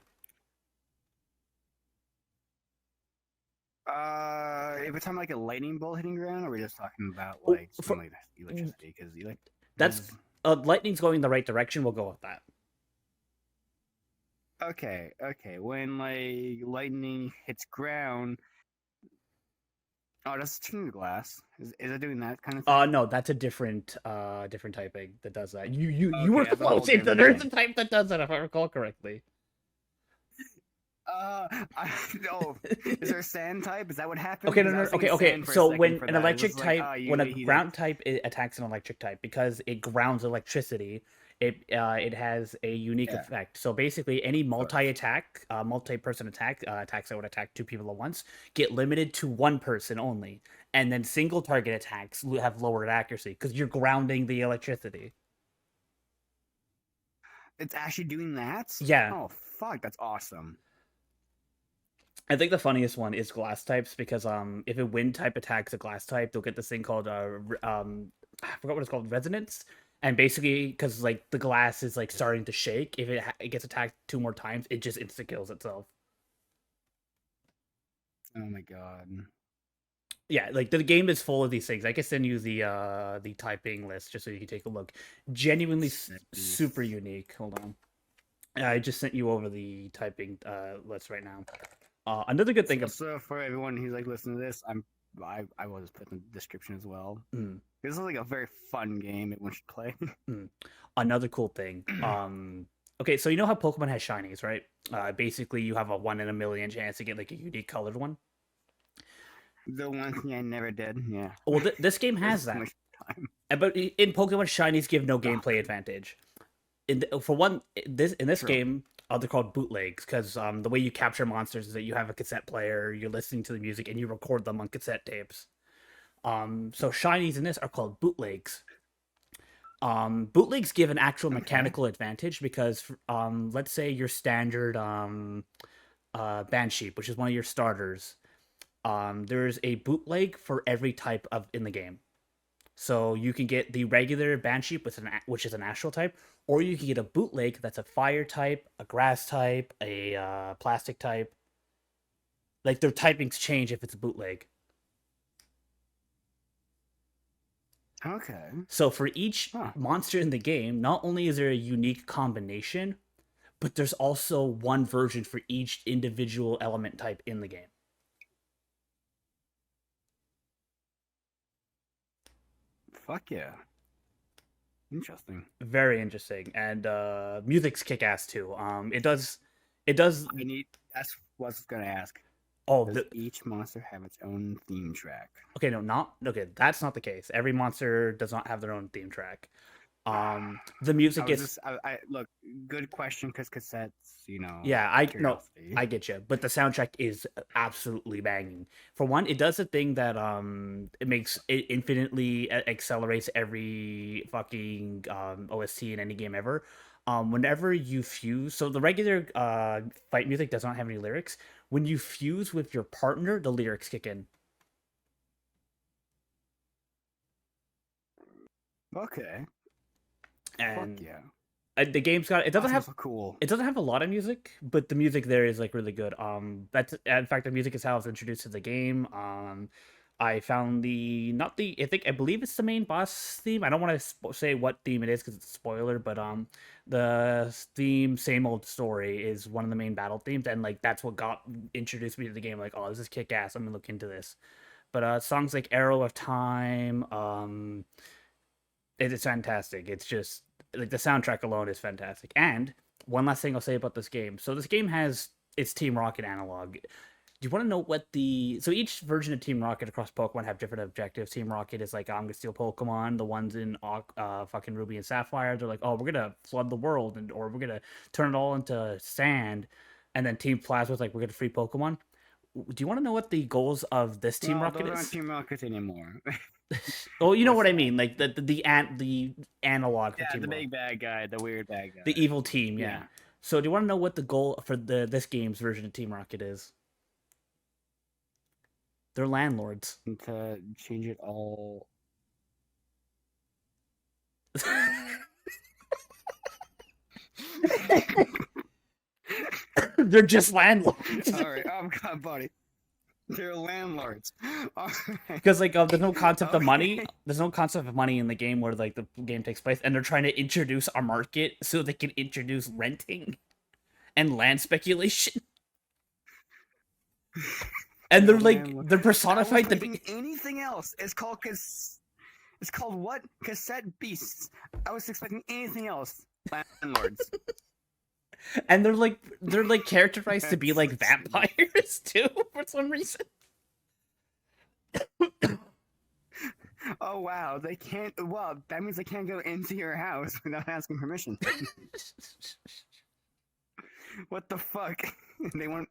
[SPEAKER 1] If it's on like a lightning bolt hitting ground, or we're just talking about
[SPEAKER 2] Oh,
[SPEAKER 1] like something like electricity, because
[SPEAKER 2] That's lightning's going the right direction. We'll go with that.
[SPEAKER 1] okay. When like lightning hits ground, oh, that's turning the glass. Is it doing that kind of thing?
[SPEAKER 2] No, that's a different typing that does that. You were
[SPEAKER 1] Okay, that's a whole
[SPEAKER 2] close.
[SPEAKER 1] different
[SPEAKER 2] There's a
[SPEAKER 1] thing.
[SPEAKER 2] type that does that if I recall correctly.
[SPEAKER 1] Oh, is there a sand type? Is that what happens?
[SPEAKER 2] Okay, no,
[SPEAKER 1] Because I
[SPEAKER 2] no,
[SPEAKER 1] was thinking
[SPEAKER 2] okay.
[SPEAKER 1] sand for a
[SPEAKER 2] So
[SPEAKER 1] second
[SPEAKER 2] when
[SPEAKER 1] for
[SPEAKER 2] an
[SPEAKER 1] that. It
[SPEAKER 2] electric
[SPEAKER 1] was like,
[SPEAKER 2] type,
[SPEAKER 1] oh,
[SPEAKER 2] when a
[SPEAKER 1] heat
[SPEAKER 2] ground type attacks an electric type, because it grounds electricity, it has a unique
[SPEAKER 1] Yeah.
[SPEAKER 2] effect. So basically, any multi-person attacks that would attack two people at once get limited to one person only, and then single target attacks have lowered accuracy because you're grounding the electricity.
[SPEAKER 1] It's actually doing that?
[SPEAKER 2] Yeah.
[SPEAKER 1] Oh, fuck, that's awesome.
[SPEAKER 2] I think the funniest one is glass types because if a wind type attacks a glass type, they'll get this thing called I forgot what it's called, resonance. And basically, because like the glass is like starting to shake, if it gets attacked 2 more times, it just insta kills itself.
[SPEAKER 1] Oh my god.
[SPEAKER 2] Yeah, like the game is full of these things. I can send you the typing list just so you can take a look. Genuinely super unique. Hold on, I just sent you over the typing list right now. Another good thing.
[SPEAKER 1] So for everyone who's like listening to this, I will just put in the description as well. This is like a very fun game that one should play.
[SPEAKER 2] Another cool thing. Okay, so you know how Pokemon has shinies, right? Basically, you have a 1 in a million chance to get like a unique colored one.
[SPEAKER 1] The one thing I never did, yeah.
[SPEAKER 2] Well, this game has that. But in Pokemon, shinies give no gameplay advantage. In this
[SPEAKER 1] True.
[SPEAKER 2] game, they're called bootlegs because the way you capture monsters is that you have a cassette player, you're listening to the music, and you record them on cassette tapes. So shinies in this are called bootlegs. Bootlegs give an actual mechanical advantage because let's say your standard Banshee, which is one of your starters. There's a bootleg for every type of in the game. So you can get the regular Banshee, which is an astral type, or you can get a bootleg that's a fire type, a grass type, a plastic type. Like their typings change if it's a bootleg.
[SPEAKER 1] Okay.
[SPEAKER 2] So for each
[SPEAKER 1] Huh.
[SPEAKER 2] monster in the game, not only is there a unique combination, but there's also one version for each individual element type in the game.
[SPEAKER 1] Fuck yeah. Interesting.
[SPEAKER 2] Very interesting, and music's kick ass too. It does.
[SPEAKER 1] That's what I was gonna ask.
[SPEAKER 2] Oh,
[SPEAKER 1] Does each monster have its own theme track?
[SPEAKER 2] okay, no, not okay. That's not the case. Every monster does not have their own theme track. The music is
[SPEAKER 1] look, good question because cassettes,
[SPEAKER 2] yeah, I no,
[SPEAKER 1] curiosity.
[SPEAKER 2] I get you, but the soundtrack is absolutely banging. For one, it does a thing that it infinitely accelerates every fucking OST in any game ever. Whenever you fuse, so the regular fight music does not have any lyrics. When you fuse with your partner, the lyrics kick in.
[SPEAKER 1] Okay.
[SPEAKER 2] And
[SPEAKER 1] Fuck yeah.
[SPEAKER 2] the game's got it doesn't have
[SPEAKER 1] so cool.
[SPEAKER 2] It doesn't have a lot of music, but the music there is like really good. That's in fact the music is how I was introduced to the game. I found the not the I believe it's the main boss theme. I don't want to say what theme it is because it's a spoiler, but the theme same old story is one of the main battle themes, and like that's what got introduced me to the game. Like, oh, this is kick ass. I'm gonna look into this. But songs like Arrow of Time, it's fantastic. It's just like the soundtrack alone is fantastic. And one last thing I'll say about this game. So this game has its Team Rocket analog. Do you want to know what so each version of Team Rocket across Pokemon have different objectives. Team Rocket is like, I'm gonna steal Pokemon. The ones in fucking Ruby and Sapphire, they're like, oh, we're gonna flood the world, or we're gonna turn it all into sand. And then Team Plasma is like, we're gonna free Pokemon. Do you want to know what the goals of this Team Rocket
[SPEAKER 1] those
[SPEAKER 2] is?
[SPEAKER 1] aren't Team Rockets anymore.
[SPEAKER 2] Oh, you know what I mean, like the analog for
[SPEAKER 1] yeah,
[SPEAKER 2] Team
[SPEAKER 1] the
[SPEAKER 2] Rocket.
[SPEAKER 1] big bad guy, the weird bad guy,
[SPEAKER 2] The evil team, yeah.
[SPEAKER 1] Yeah.
[SPEAKER 2] So do you want to know what the goal for this game's version of Team Rocket is? They're landlords.
[SPEAKER 1] to change it all.
[SPEAKER 2] They're just landlords.
[SPEAKER 1] All right, God, buddy. They're landlords.
[SPEAKER 2] Because like there's no concept of money.
[SPEAKER 1] Okay.
[SPEAKER 2] There's no concept of money in the game where like the game takes place, and they're trying to introduce a market so they can introduce renting and land speculation. And they're like they're personified to be
[SPEAKER 1] anything else. It's called what? Cassette beasts. I was expecting anything else. Landlords.
[SPEAKER 2] And they're like characterized to be like vampires too for some reason.
[SPEAKER 1] Oh wow, they can't. Well, that means they can't go into your house without asking permission. What the fuck? They want.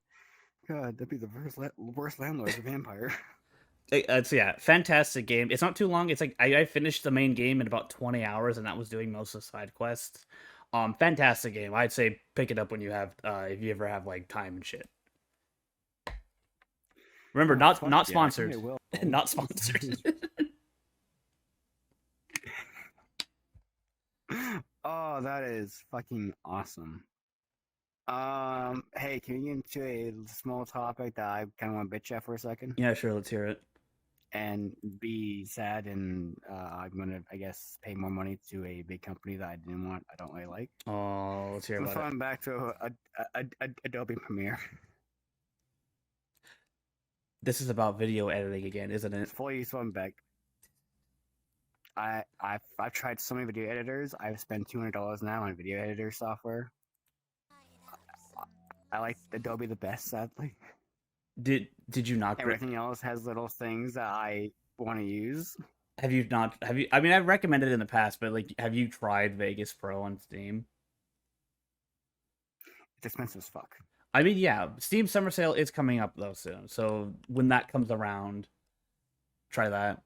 [SPEAKER 1] God, that'd be the worst landlord, a vampire.
[SPEAKER 2] So yeah, fantastic game. It's not too long. It's like I finished the main game in about 20 hours, and that was doing most of the side quests. Fantastic game. I'd say pick it up when you have, if you ever have like time and shit. Remember, not sponsored, not sponsored.
[SPEAKER 1] Oh, that is fucking awesome. Hey, can we get into a small topic that I kind of want to bitch at for a second?
[SPEAKER 2] Yeah, sure. Let's hear it.
[SPEAKER 1] And be sad, and I'm gonna, I guess, pay more money to a big company that I don't really like.
[SPEAKER 2] Oh, let's hear about it.
[SPEAKER 1] I'm back to Adobe Premiere.
[SPEAKER 2] This is about video editing again, isn't it?
[SPEAKER 1] Fully swim back. I've tried so many video editors. I've spent $200 now on video editor software. I like Adobe the best, sadly.
[SPEAKER 2] Did you not?
[SPEAKER 1] Everything else has little things that I want to use.
[SPEAKER 2] Have you not? Have you? I mean, I've recommended it in the past, but like, have you tried Vegas Pro on Steam?
[SPEAKER 1] It's expensive as fuck.
[SPEAKER 2] I mean, yeah, Steam Summer Sale is coming up though soon. So when that comes around, try that.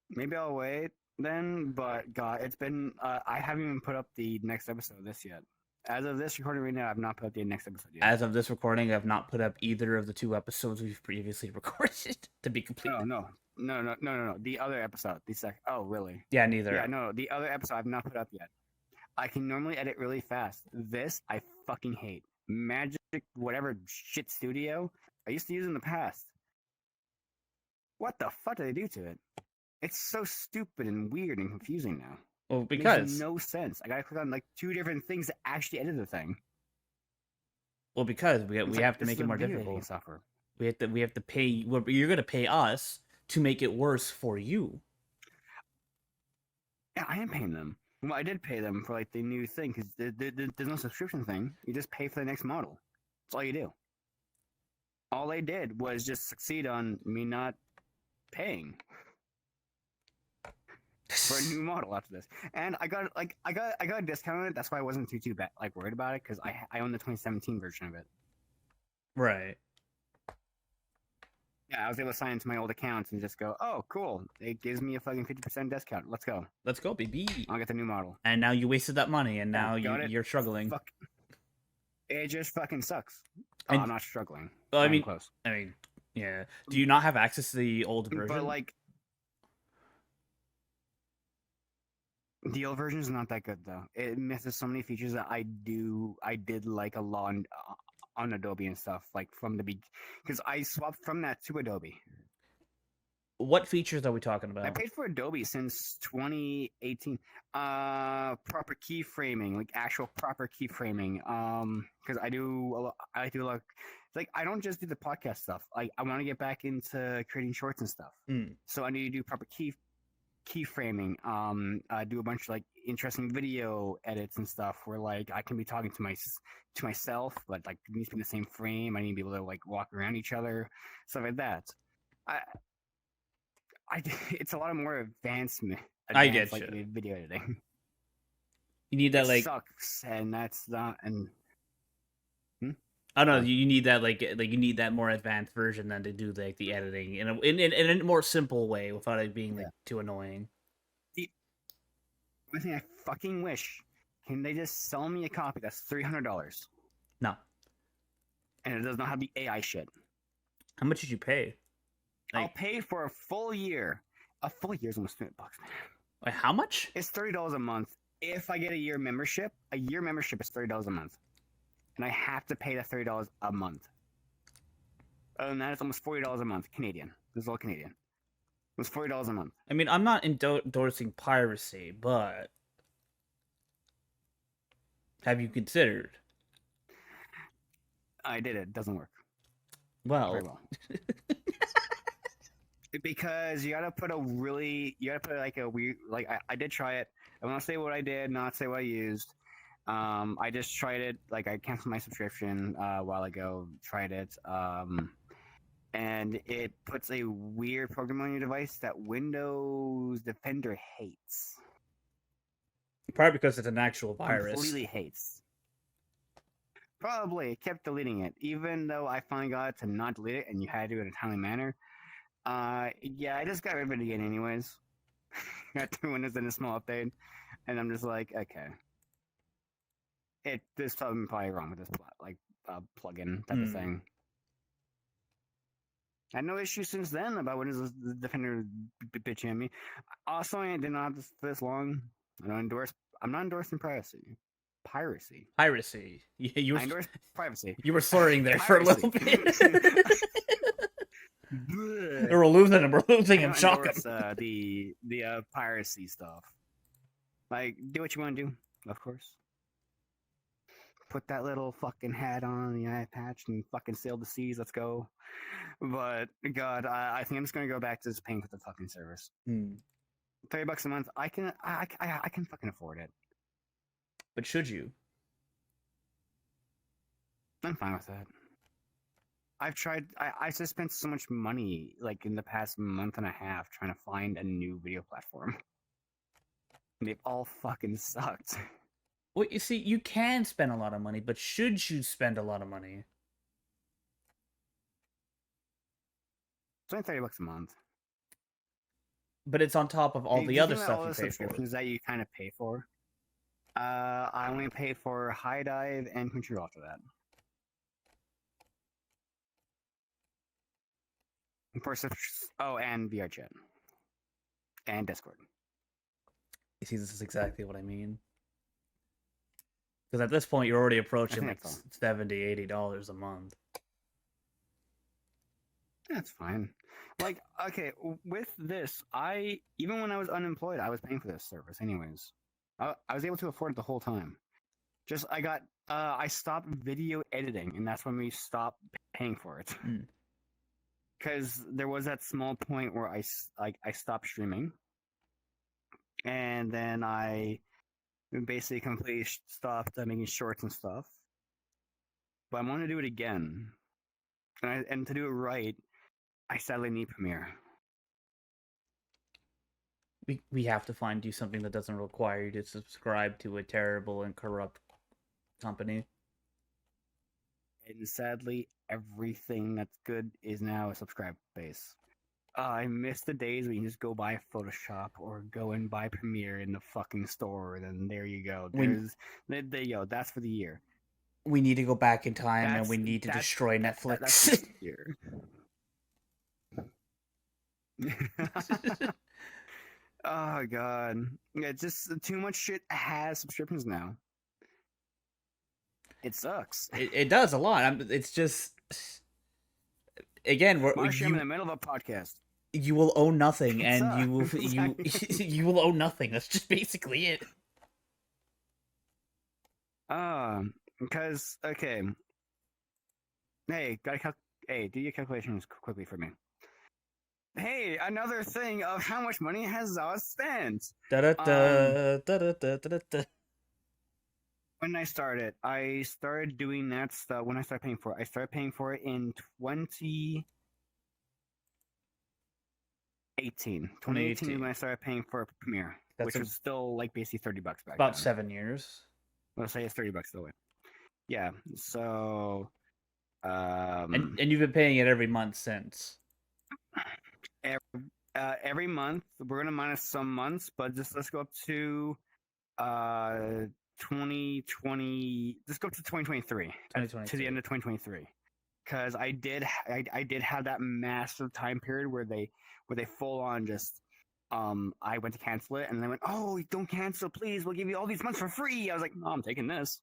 [SPEAKER 1] Maybe I'll wait then, but God, it's been. I haven't even put up the next episode of this yet. As of this recording right now, I've not put up the next episode yet.
[SPEAKER 2] As of this recording, I've not put up either of the 2 episodes we've previously recorded to be complete.
[SPEAKER 1] No. No. The other episode. Oh, really?
[SPEAKER 2] Yeah, neither.
[SPEAKER 1] Yeah, no. The other episode I've not put up yet. I can normally edit really fast. This I fucking hate. Magic, whatever shit studio I used to use in the past. What the fuck did they do to it? It's so stupid and weird and confusing now.
[SPEAKER 2] Well,
[SPEAKER 1] It
[SPEAKER 2] because
[SPEAKER 1] makes no sense. I gotta click on like 2 different things to actually edit the thing.
[SPEAKER 2] we
[SPEAKER 1] It's
[SPEAKER 2] have to
[SPEAKER 1] this
[SPEAKER 2] make
[SPEAKER 1] is
[SPEAKER 2] it
[SPEAKER 1] a
[SPEAKER 2] more
[SPEAKER 1] video editing
[SPEAKER 2] difficult.
[SPEAKER 1] software.
[SPEAKER 2] We have to pay. You're gonna pay us to make it worse for you.
[SPEAKER 1] Yeah, I am paying them. Well, I did pay them for like the new thing because there's no subscription thing. You just pay for the next model. That's all you do. All they did was just succeed on me not paying for a new model after this, and I got a discount on it. That's why I wasn't too bad like worried about it because I own the 2017 version of it.
[SPEAKER 2] Right.
[SPEAKER 1] Yeah, I was able to sign into my old accounts and just go, oh, cool. It gives me a fucking 50% discount. Let's go.
[SPEAKER 2] Let's go, baby.
[SPEAKER 1] I'll get the new model.
[SPEAKER 2] And now you wasted that money, and
[SPEAKER 1] Yeah,
[SPEAKER 2] now
[SPEAKER 1] got it.
[SPEAKER 2] you're struggling.
[SPEAKER 1] Fuck. It just fucking sucks.
[SPEAKER 2] And-
[SPEAKER 1] I'm not struggling.
[SPEAKER 2] Well, I
[SPEAKER 1] I'm
[SPEAKER 2] mean,
[SPEAKER 1] close.
[SPEAKER 2] Yeah. Do you not have access to the old version?
[SPEAKER 1] But like, the old version is not that good though. It misses so many features that I did like a lot on Adobe and stuff like from the because I swapped from that to Adobe.
[SPEAKER 2] What features are we talking
[SPEAKER 1] I
[SPEAKER 2] about?
[SPEAKER 1] paid for Adobe since 2018. Proper keyframing, like actual proper keyframing. Because I do a lot. Like I don't just do the podcast stuff. I want to get back into creating shorts and stuff. So I need to do proper keyframing. Do a bunch of like interesting video edits and stuff where like I can be talking to myself, but like it needs to be the same frame. I need to be able to like walk around each other, stuff like that. It's a lot of more advanced
[SPEAKER 2] I get
[SPEAKER 1] like
[SPEAKER 2] you.
[SPEAKER 1] video editing.
[SPEAKER 2] You need that
[SPEAKER 1] It
[SPEAKER 2] like
[SPEAKER 1] sucks, and that's not. And
[SPEAKER 2] I don't know. You need that like you need that more advanced version than to do like the editing in a more simple way without it being like too annoying.
[SPEAKER 1] One thing I fucking wish, can they just sell me a copy that's $300?
[SPEAKER 2] No.
[SPEAKER 1] And it does not have the AI shit.
[SPEAKER 2] How much did you pay?
[SPEAKER 1] I'll pay for a full year. A full year is almost $200, man.
[SPEAKER 2] Wait, how much?
[SPEAKER 1] It's $30 a month. If I get a year membership is $30 a month. And I have to pay the $30 a month. Other than that, it's almost $40 a month. Canadian. This is all Canadian. It was $40 a month.
[SPEAKER 2] I mean, I'm not endorsing piracy, but have you considered?
[SPEAKER 1] I did it. It doesn't work.
[SPEAKER 2] Well,
[SPEAKER 1] Very well. Because you gotta put like a weird, like I did try it. I want to say what I did, not say what I used. I just tried it. Like I canceled my subscription a while ago. Tried it. And it puts a weird program on your device that Windows Defender hates.
[SPEAKER 2] probably because it's an actual virus.
[SPEAKER 1] Completely hates. Probably. It kept deleting it. Even though I finally got it to not delete it and you had to do it in a timely manner. Yeah, I just got rid of it again anyways. Got 2 windows in a small update. And I'm just like, okay. There's something probably wrong with this plugin type of thing. I had no issues since then about Windows Defender bitching at me. Also, I did not this long. I'm not endorsing piracy. Piracy.
[SPEAKER 2] You
[SPEAKER 1] I endorse privacy.
[SPEAKER 2] you were slurring there for a little bit. We're losing him. We're losing him. Shock him.
[SPEAKER 1] The piracy stuff. Like, do what you want to do, of course. Put that little fucking hat on, the eye patch, and fucking sail the seas. Let's go. But God, I think I'm just gonna go back to just paying for the fucking service. $30 a month. I can fucking afford it.
[SPEAKER 2] But should you?
[SPEAKER 1] I'm fine with that. I've tried. I just spent so much money, like in the past month and a half, trying to find a new video platform. And they've all fucking sucked.
[SPEAKER 2] Well, you see, you can spend a lot of money, but should you spend a lot of money?
[SPEAKER 1] It's only $30 a month.
[SPEAKER 2] But it's on top of all the other stuff
[SPEAKER 1] all
[SPEAKER 2] you
[SPEAKER 1] the
[SPEAKER 2] pay for.
[SPEAKER 1] subscriptions that you kind of pay for. I only pay for High Dive and Crunchyroll after that. And VRChat and Discord.
[SPEAKER 2] You see, this is exactly what I mean. Because at this point, you're already approaching like $70, $80 a month.
[SPEAKER 1] That's fine. Like, okay, with this, even when I was unemployed, I was paying for this service anyways. I was able to afford it the whole time. Just I stopped video editing, and that's when we stopped paying for it. Because there was that small point where I stopped streaming, and then I basically completely stopped making shorts and stuff. But I want to do it again, and to do it right, I sadly need Premiere.
[SPEAKER 2] We have to find you something that doesn't require you to subscribe to a terrible and corrupt company.
[SPEAKER 1] And sadly, everything that's good is now a subscribe base. I miss the days when you just go buy Photoshop or go and buy Premiere in the fucking store. Then there you go. There you go. That's for the year.
[SPEAKER 2] We need to go back in time and we need to destroy Netflix.
[SPEAKER 1] That's the year. Oh god, it's just too much shit has subscriptions now. It sucks.
[SPEAKER 2] It does a lot. It's just, again,
[SPEAKER 1] I'm in the middle of a podcast.
[SPEAKER 2] You will own nothing, and you will you will own nothing. That's just basically it.
[SPEAKER 1] Because okay. Hey, do your calculations quickly for me. Hey, another thing of how much money has Zoz spent. When I started doing that stuff. When I started paying for it, I started paying for it in 2018. 2018 is when I started paying for Premiere, which was still like basically $30 back
[SPEAKER 2] about
[SPEAKER 1] then.
[SPEAKER 2] 7 years.
[SPEAKER 1] Let's say it's $30 still. Yeah. So.
[SPEAKER 2] And you've been paying it every month since.
[SPEAKER 1] Every month we're gonna minus some months, but just let's go up to 2020. Let's go up to 2023. To the end of 2023, because I did have that massive time period where they full on just I went to cancel it and they went, oh, don't cancel, please, we'll give you all these months for free. I was like, no, I'm taking this.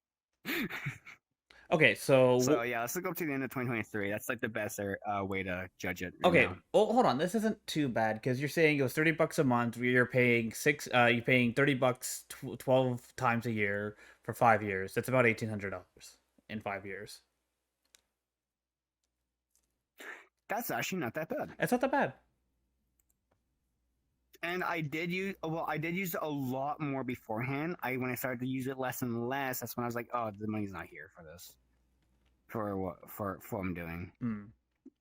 [SPEAKER 2] Okay, so
[SPEAKER 1] yeah, let's go up to the end of 2023. That's like the best way to judge it.
[SPEAKER 2] Okay, well, hold on. This isn't too bad because you're saying it was $30 a month. You're paying you're paying $30 12 times a year for 5 years. That's about $1,800 in 5 years.
[SPEAKER 1] That's actually not that bad.
[SPEAKER 2] It's not that bad.
[SPEAKER 1] And I did use it a lot more beforehand. When I started to use it less and less, that's when I was like, oh, the money's not here for this. For what I'm doing.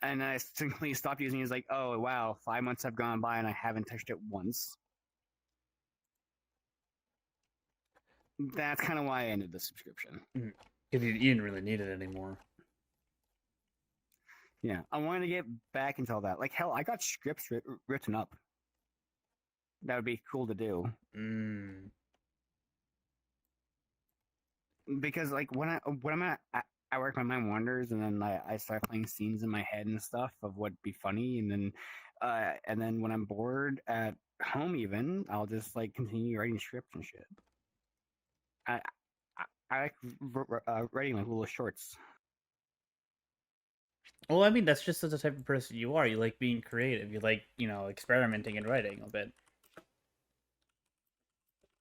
[SPEAKER 1] And I simply stopped using it. It's like, oh wow, 5 months have gone by and I haven't touched it once. That's kind of why I ended the subscription.
[SPEAKER 2] Because you didn't really need it anymore.
[SPEAKER 1] Yeah, I wanted to get back into all that. Like hell, I got scripts written up. That would be cool to do. Because like when I'm at work, my mind wanders, and then I start playing scenes in my head and stuff of what'd be funny, and then when I'm bored at home, even I'll just like continue writing scripts and shit. I like writing like little shorts.
[SPEAKER 2] Well, I mean, that's just the type of person you are. You like being creative. You like, experimenting and writing a bit.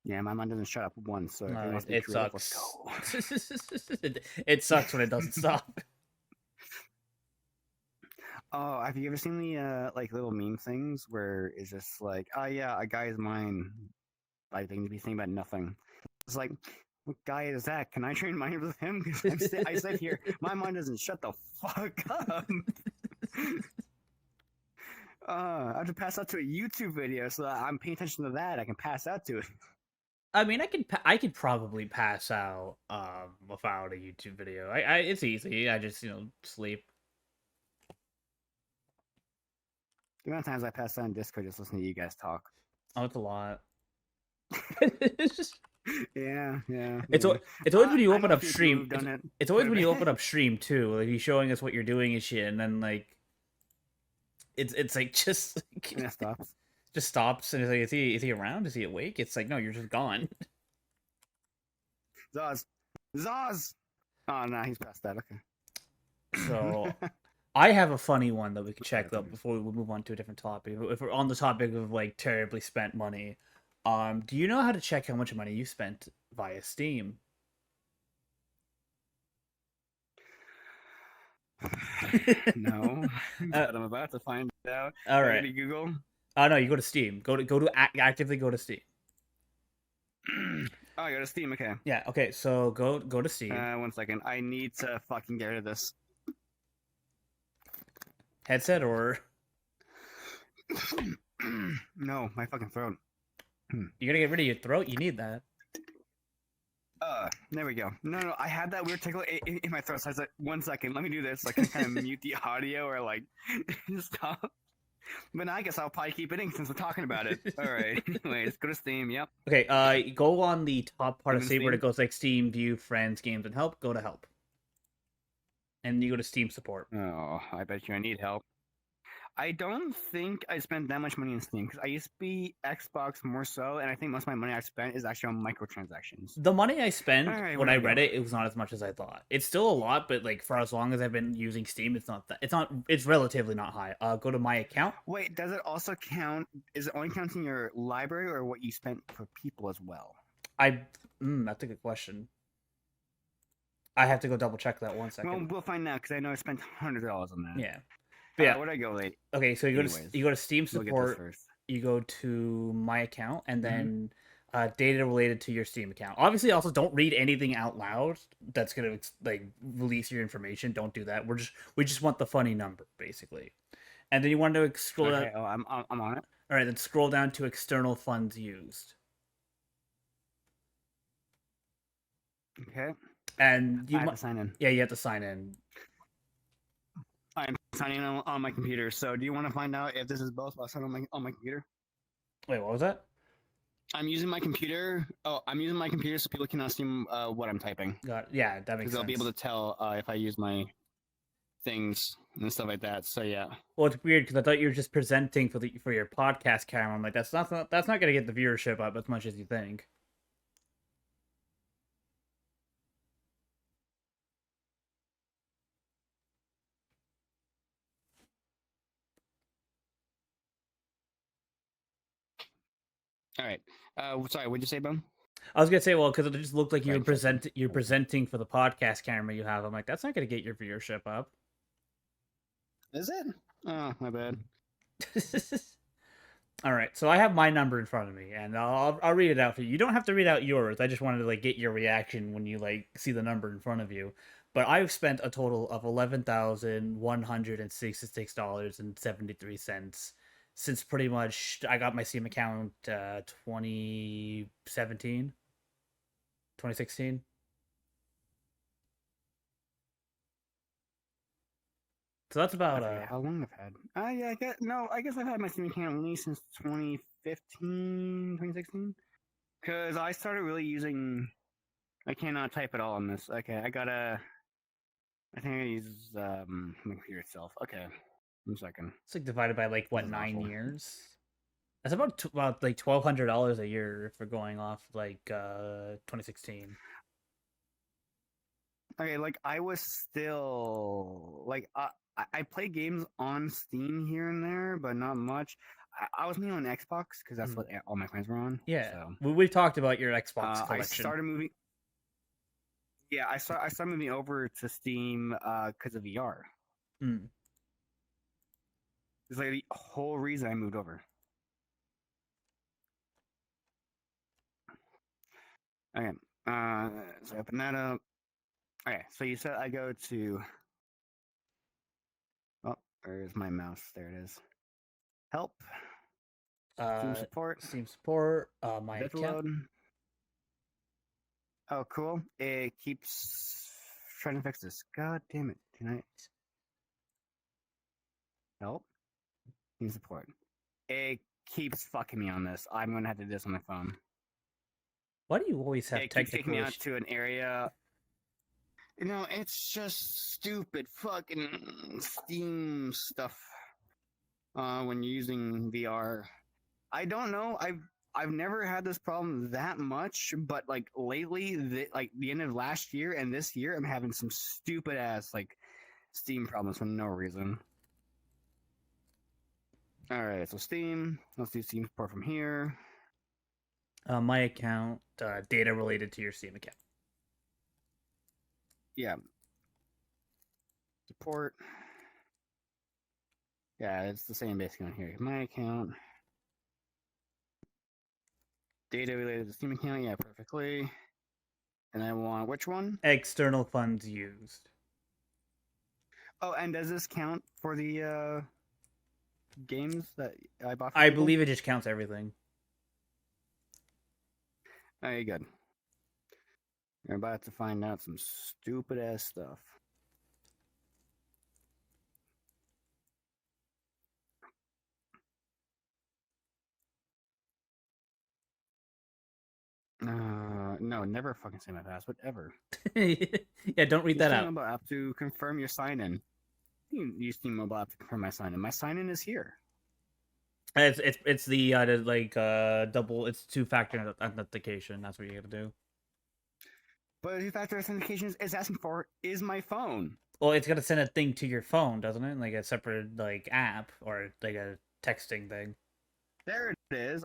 [SPEAKER 1] Yeah, my mind doesn't shut up once, so
[SPEAKER 2] it sucks. It sucks when it doesn't stop.
[SPEAKER 1] Oh, have you ever seen the like little meme things where it's just like, oh yeah, a guy's mind, I think to be thinking about nothing. It's like, what guy is that? Can I trade minds with him? Because I sit here, my mind doesn't shut the fuck up. I have to pass out to a YouTube video so that I'm paying attention to that. I can pass out to it.
[SPEAKER 2] I mean, I could probably pass out without a YouTube video. It's easy. I just sleep.
[SPEAKER 1] The amount of times I pass out on Discord just listening to you guys talk.
[SPEAKER 2] Oh, it's a lot.
[SPEAKER 1] Yeah.
[SPEAKER 2] It's always when you open up stream. It's always when you open up stream too. Like he's showing us what you're doing and shit, and then like it's like just
[SPEAKER 1] And it stops.
[SPEAKER 2] just stops and it's like, is he around? Is he awake? It's like, no, you're just gone.
[SPEAKER 1] Zoz. Zoz! Oh, no, he's past that. Okay.
[SPEAKER 2] So I have a funny one that we could check though
[SPEAKER 1] Sorry.
[SPEAKER 2] before we move on to a different topic. If we're on the topic of like terribly spent money, do you know how to check how much money you spent via Steam?
[SPEAKER 1] No,
[SPEAKER 2] Uh,
[SPEAKER 1] but I'm about to find out.
[SPEAKER 2] all
[SPEAKER 1] I
[SPEAKER 2] right.
[SPEAKER 1] gotta Google.
[SPEAKER 2] Oh no, you go to Steam. Actively go to Steam.
[SPEAKER 1] Oh, I go to Steam. Okay.
[SPEAKER 2] Yeah. Okay. So go to Steam.
[SPEAKER 1] 1 second. I need to fucking get rid of this.
[SPEAKER 2] Headset or
[SPEAKER 1] No, my fucking throat.
[SPEAKER 2] you gotta get rid of your throat. You need that.
[SPEAKER 1] There we go. No, I had that weird tickle in my throat. So I was like, 1 second, let me do this. Like, I kind of mute the audio or like stop. But I guess I'll probably keep it in since we're talking about it. All right. Anyways, go to Steam. Yep.
[SPEAKER 2] Okay. Go on the top part of
[SPEAKER 1] Even
[SPEAKER 2] Steam where it
[SPEAKER 1] Steam?
[SPEAKER 2] goes like Steam, View, Friends, Games, and Help. Go to Help, and you go to Steam Support.
[SPEAKER 1] Oh, I bet you I need help. I don't think I spent that much money on Steam because I used to be Xbox more so, and I think most of my money I spent is actually on microtransactions.
[SPEAKER 2] The money I spent
[SPEAKER 1] All right,
[SPEAKER 2] when
[SPEAKER 1] where'd
[SPEAKER 2] I
[SPEAKER 1] I go?
[SPEAKER 2] read it, it was not as much as I thought. It's still a lot, but like for as long as I've been using Steam, it's not that. It's not. It's relatively not high. Go to my account.
[SPEAKER 1] Wait, does it also count? Is it only counting your library or what you spent for people as well?
[SPEAKER 2] That's a good question. I have to go double check that 1 second.
[SPEAKER 1] Well, we'll find out because I know I spent $100 on that.
[SPEAKER 2] Yeah. But yeah.
[SPEAKER 1] Where'd I go late?
[SPEAKER 2] Okay, so you go to Steam
[SPEAKER 1] We'll get this
[SPEAKER 2] Support.
[SPEAKER 1] first.
[SPEAKER 2] You go to my account, and then data related to your Steam account. Obviously, also don't read anything out loud that's gonna like release your information. Don't do that. We just want the funny number basically. And then you want to scroll down.
[SPEAKER 1] Okay, oh, I'm on it.
[SPEAKER 2] All right, then scroll down to external funds used.
[SPEAKER 1] Okay.
[SPEAKER 2] And you
[SPEAKER 1] I have to sign in.
[SPEAKER 2] Yeah, you have to sign in.
[SPEAKER 1] I'm signing in on my computer. So, do you want to find out if this is both? I'll sign on my computer.
[SPEAKER 2] Wait, what was that?
[SPEAKER 1] I'm using my computer. Oh, I'm using my computer so people cannot see what I'm typing.
[SPEAKER 2] Got it. Yeah, that makes sense.
[SPEAKER 1] Because they'll be able to tell if I use my things and stuff like that. So yeah.
[SPEAKER 2] Well, it's weird because I thought you were just presenting for your podcast camera. I'm like, that's not gonna get the viewership up as much as you think.
[SPEAKER 1] All right. Sorry, what'd you say, Bone?
[SPEAKER 2] I was gonna say, well, because it just looked like
[SPEAKER 1] Sorry,
[SPEAKER 2] you're presenting for the podcast camera you have. I'm like, that's not gonna get your viewership up.
[SPEAKER 1] Is it? Oh, my bad.
[SPEAKER 2] All right, so I have my number in front of me, and I'll read it out for you. You don't have to read out yours. I just wanted to like get your reaction when you like see the number in front of you. But I've spent a total of $11,166.73 since pretty much I got my Steam account 2017, 2016. So that's about
[SPEAKER 1] how long I've had. Yeah, I guess I've had my Steam account only since 2015, 2016. Because I started really using. I cannot type at all on this. Okay, I think I use my computer itself. Okay, 1 second.
[SPEAKER 2] It's like divided by like what,
[SPEAKER 1] This is
[SPEAKER 2] 9
[SPEAKER 1] awful.
[SPEAKER 2] years. That's about like $1,200 a year if we're going off like 2016.
[SPEAKER 1] Okay, like I was still like I play games on Steam here and there, but not much. I was mainly on Xbox because that's what all my friends were on.
[SPEAKER 2] Yeah,
[SPEAKER 1] So.
[SPEAKER 2] we've talked about your Xbox collection.
[SPEAKER 1] I started moving. Yeah, I started moving over to Steam because of VR. It's like the whole reason I moved over. Okay, so I open that up. Okay, so you said I go to. Oh, where's my mouse? There it is. Help. Steam support.
[SPEAKER 2] Steam support. My
[SPEAKER 1] That's
[SPEAKER 2] account.
[SPEAKER 1] load. Oh, cool. It keeps trying to fix this. God damn it. Tonight. Help. Steam support. It keeps fucking me on this. I'm gonna have to do this on my phone.
[SPEAKER 2] Why do you always have
[SPEAKER 1] It keeps taking
[SPEAKER 2] technical
[SPEAKER 1] me out
[SPEAKER 2] issues?
[SPEAKER 1] to an area. You know, it's just stupid fucking Steam stuff. when you're using VR. I don't know. I've never had this problem that much, but like lately, like the end of last year and this year, I'm having some stupid ass like Steam problems for no reason. All right, so Steam. Let's do Steam support from here.
[SPEAKER 2] My account, data related to your Steam account.
[SPEAKER 1] Yeah. Support. Yeah, it's the same basically on here. My account. Data related to Steam account. Yeah, perfectly. And I want which one?
[SPEAKER 2] External funds used.
[SPEAKER 1] Oh, and does this count for the games that I bought? For
[SPEAKER 2] I
[SPEAKER 1] people?
[SPEAKER 2] believe it just counts everything.
[SPEAKER 1] Okay, good. You're about to find out some stupid ass stuff. No, never fucking say my password ever.
[SPEAKER 2] Yeah, don't read that
[SPEAKER 1] Use
[SPEAKER 2] out.
[SPEAKER 1] Steam mobile app to confirm your sign in. You use Steam mobile app to confirm my sign in. My sign in is here.
[SPEAKER 2] It's the like double. It's 2-factor authentication. That's what you got to do.
[SPEAKER 1] But two-factor authentication is asking for is my phone.
[SPEAKER 2] Well, it's gonna send a thing to your phone, doesn't it? Like a separate like app or like a texting thing.
[SPEAKER 1] There it is.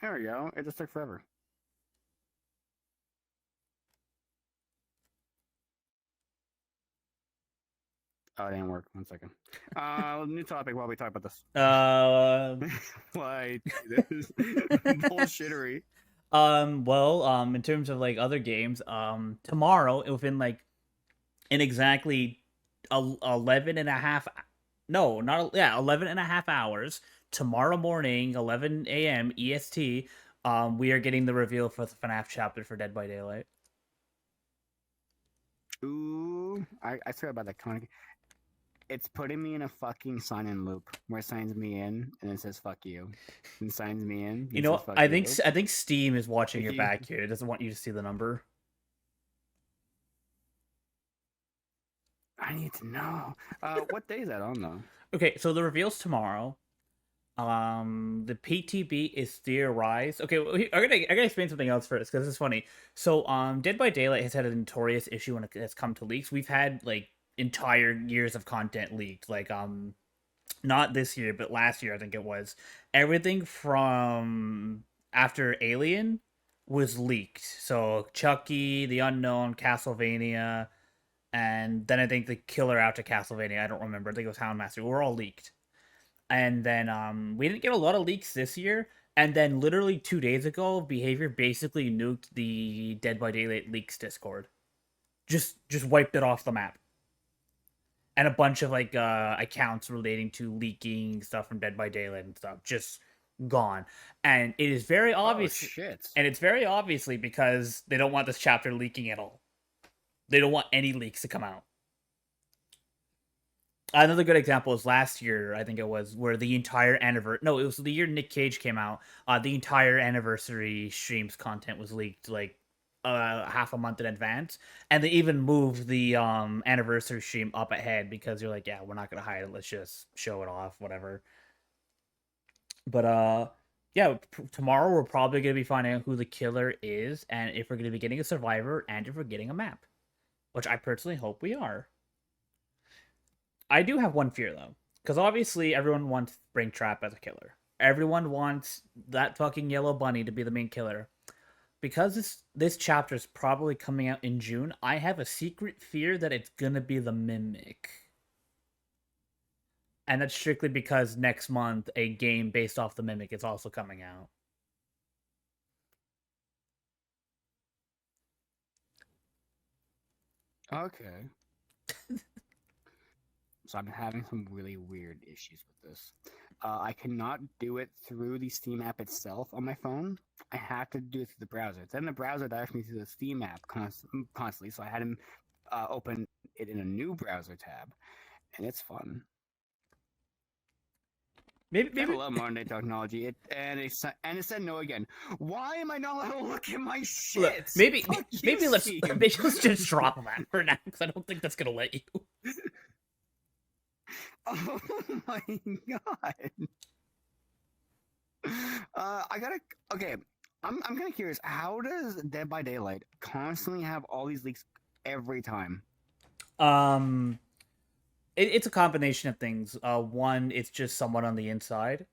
[SPEAKER 1] There we go. It just took forever. Oh, it didn't work. 1 second. New topic while we talk about this. Why this bullshittery?
[SPEAKER 2] Well, in terms of like other games, tomorrow within like in exactly 11 and a half, no, not yeah, 11 and a half hours. Tomorrow morning, 11 a.m. EST, we are getting the reveal for the FNAF chapter for Dead by Daylight.
[SPEAKER 1] Ooh, I swear about that comic. It's putting me in a fucking sign-in loop where it signs me in and it says "fuck you," and signs me in.
[SPEAKER 2] You know, I think Steam is watching your back here. It doesn't want you to see the number.
[SPEAKER 1] I need to know. What day is that on though?
[SPEAKER 2] Okay, so the reveal's tomorrow. The PTB is theorized. Okay, I gotta explain something else first because it's funny. So, Dead by Daylight has had a notorious issue when it has come to leaks. We've had like entire years of content leaked, like not this year, but last year I think it was. Everything from after Alien was leaked. So Chucky, The Unknown, Castlevania, and then I think the killer after Castlevania. I don't remember. I think it was Houndmaster. Were all leaked. And then we didn't get a lot of leaks this year. And then literally 2 days ago, Behavior basically nuked the Dead by Daylight leaks Discord. Just wiped it off the map. And a bunch of like accounts relating to leaking stuff from Dead by Daylight and stuff just gone. And it is very obvious.
[SPEAKER 1] Oh, shit.
[SPEAKER 2] And it's very obviously because they don't want this chapter leaking at all. They don't want any leaks to come out. Another good example is last year, I think it was, where the entire anniversary... No, it was the year Nick Cage came out. The entire anniversary streams content was leaked, like, half a month in advance. And they even moved the anniversary stream up ahead because you're like, yeah, we're not going to hide it. Let's just show it off, whatever. But, yeah, tomorrow we're probably going to be finding out who the killer is and if we're going to be getting a survivor and if we're getting a map. Which I personally hope we are. I do have one fear, though. Because obviously everyone wants Springtrap as a killer. Everyone wants that fucking yellow bunny to be the main killer. Because this chapter is probably coming out in June, I have a secret fear that it's going to be the Mimic. And that's strictly because next month a game based off the Mimic is also coming out.
[SPEAKER 1] Okay. So I've been having some really weird issues with this. I cannot do it through the Steam app itself on my phone. I have to do it through the browser. Then the browser directs me to the Steam app constantly, so I had him open it in a new browser tab, and it's fun.
[SPEAKER 2] Maybe
[SPEAKER 1] I love modern day technology. It said no again. Why am I not allowed to look at my shit?
[SPEAKER 2] Look, maybe let's
[SPEAKER 1] Steam.
[SPEAKER 2] just drop that for now because I don't think that's gonna let you.
[SPEAKER 1] Oh my god. I gotta. Okay, I'm kind of curious. How does Dead by Daylight constantly have all these leaks every time?
[SPEAKER 2] Um, it's a combination of things. One, it's just someone on the inside.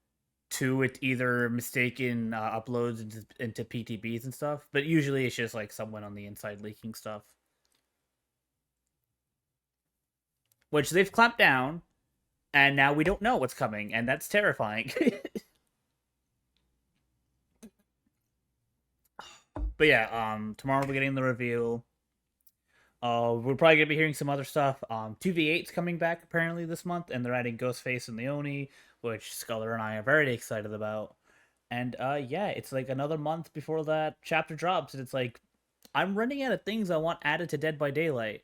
[SPEAKER 2] Two, it either mistaken uploads into PTBs and stuff, but usually it's just like someone on the inside leaking stuff, which they've clamped down, and now we don't know what's coming, and that's terrifying. But yeah, tomorrow we're getting the reveal. We're probably gonna be hearing some other stuff. 2v8's coming back apparently this month, and they're adding Ghostface and Leone, which Sculler and I are very excited about. And yeah, it's like another month before that chapter drops, and it's like I'm running out of things I want added to Dead by Daylight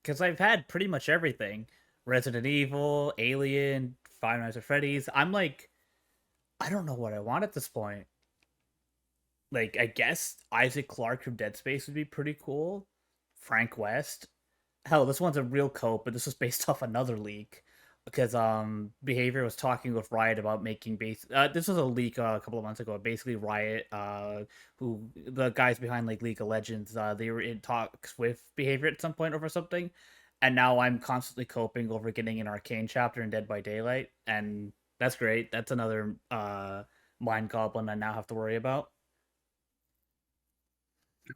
[SPEAKER 2] because I've had pretty much everything: Resident Evil, Alien, Five Nights at Freddy's. I'm like, I don't know what I want at this point. Like, I guess Isaac Clarke from Dead Space would be pretty cool. Frank West. Hell, this one's a real cope, but this was based off another leak because Behavior was talking with Riot about making base. This was a leak a couple of months ago. Basically, Riot, who the guys behind like League of Legends, they were in talks with Behavior at some point over something, and now I'm constantly coping over getting an Arcane chapter in Dead by Daylight, and that's great. That's another mind goblin I now have to worry about.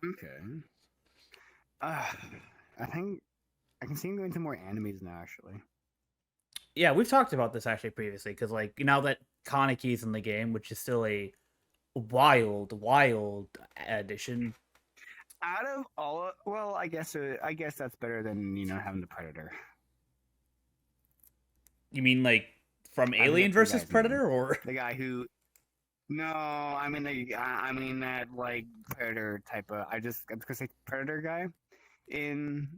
[SPEAKER 1] Okay. Uh, I think I can see him going to more animes now. Actually,
[SPEAKER 2] Yeah, we've talked about this actually previously because like now that Kaneki's in the game, which is still a wild addition.
[SPEAKER 1] out of all, well, I guess that's better than having the Predator.
[SPEAKER 2] You mean like from
[SPEAKER 1] I
[SPEAKER 2] Alien
[SPEAKER 1] forget the
[SPEAKER 2] versus
[SPEAKER 1] guy's name.
[SPEAKER 2] Predator, or
[SPEAKER 1] The guy who. No, I mean that like Predator type of. I'm just gonna say Predator guy in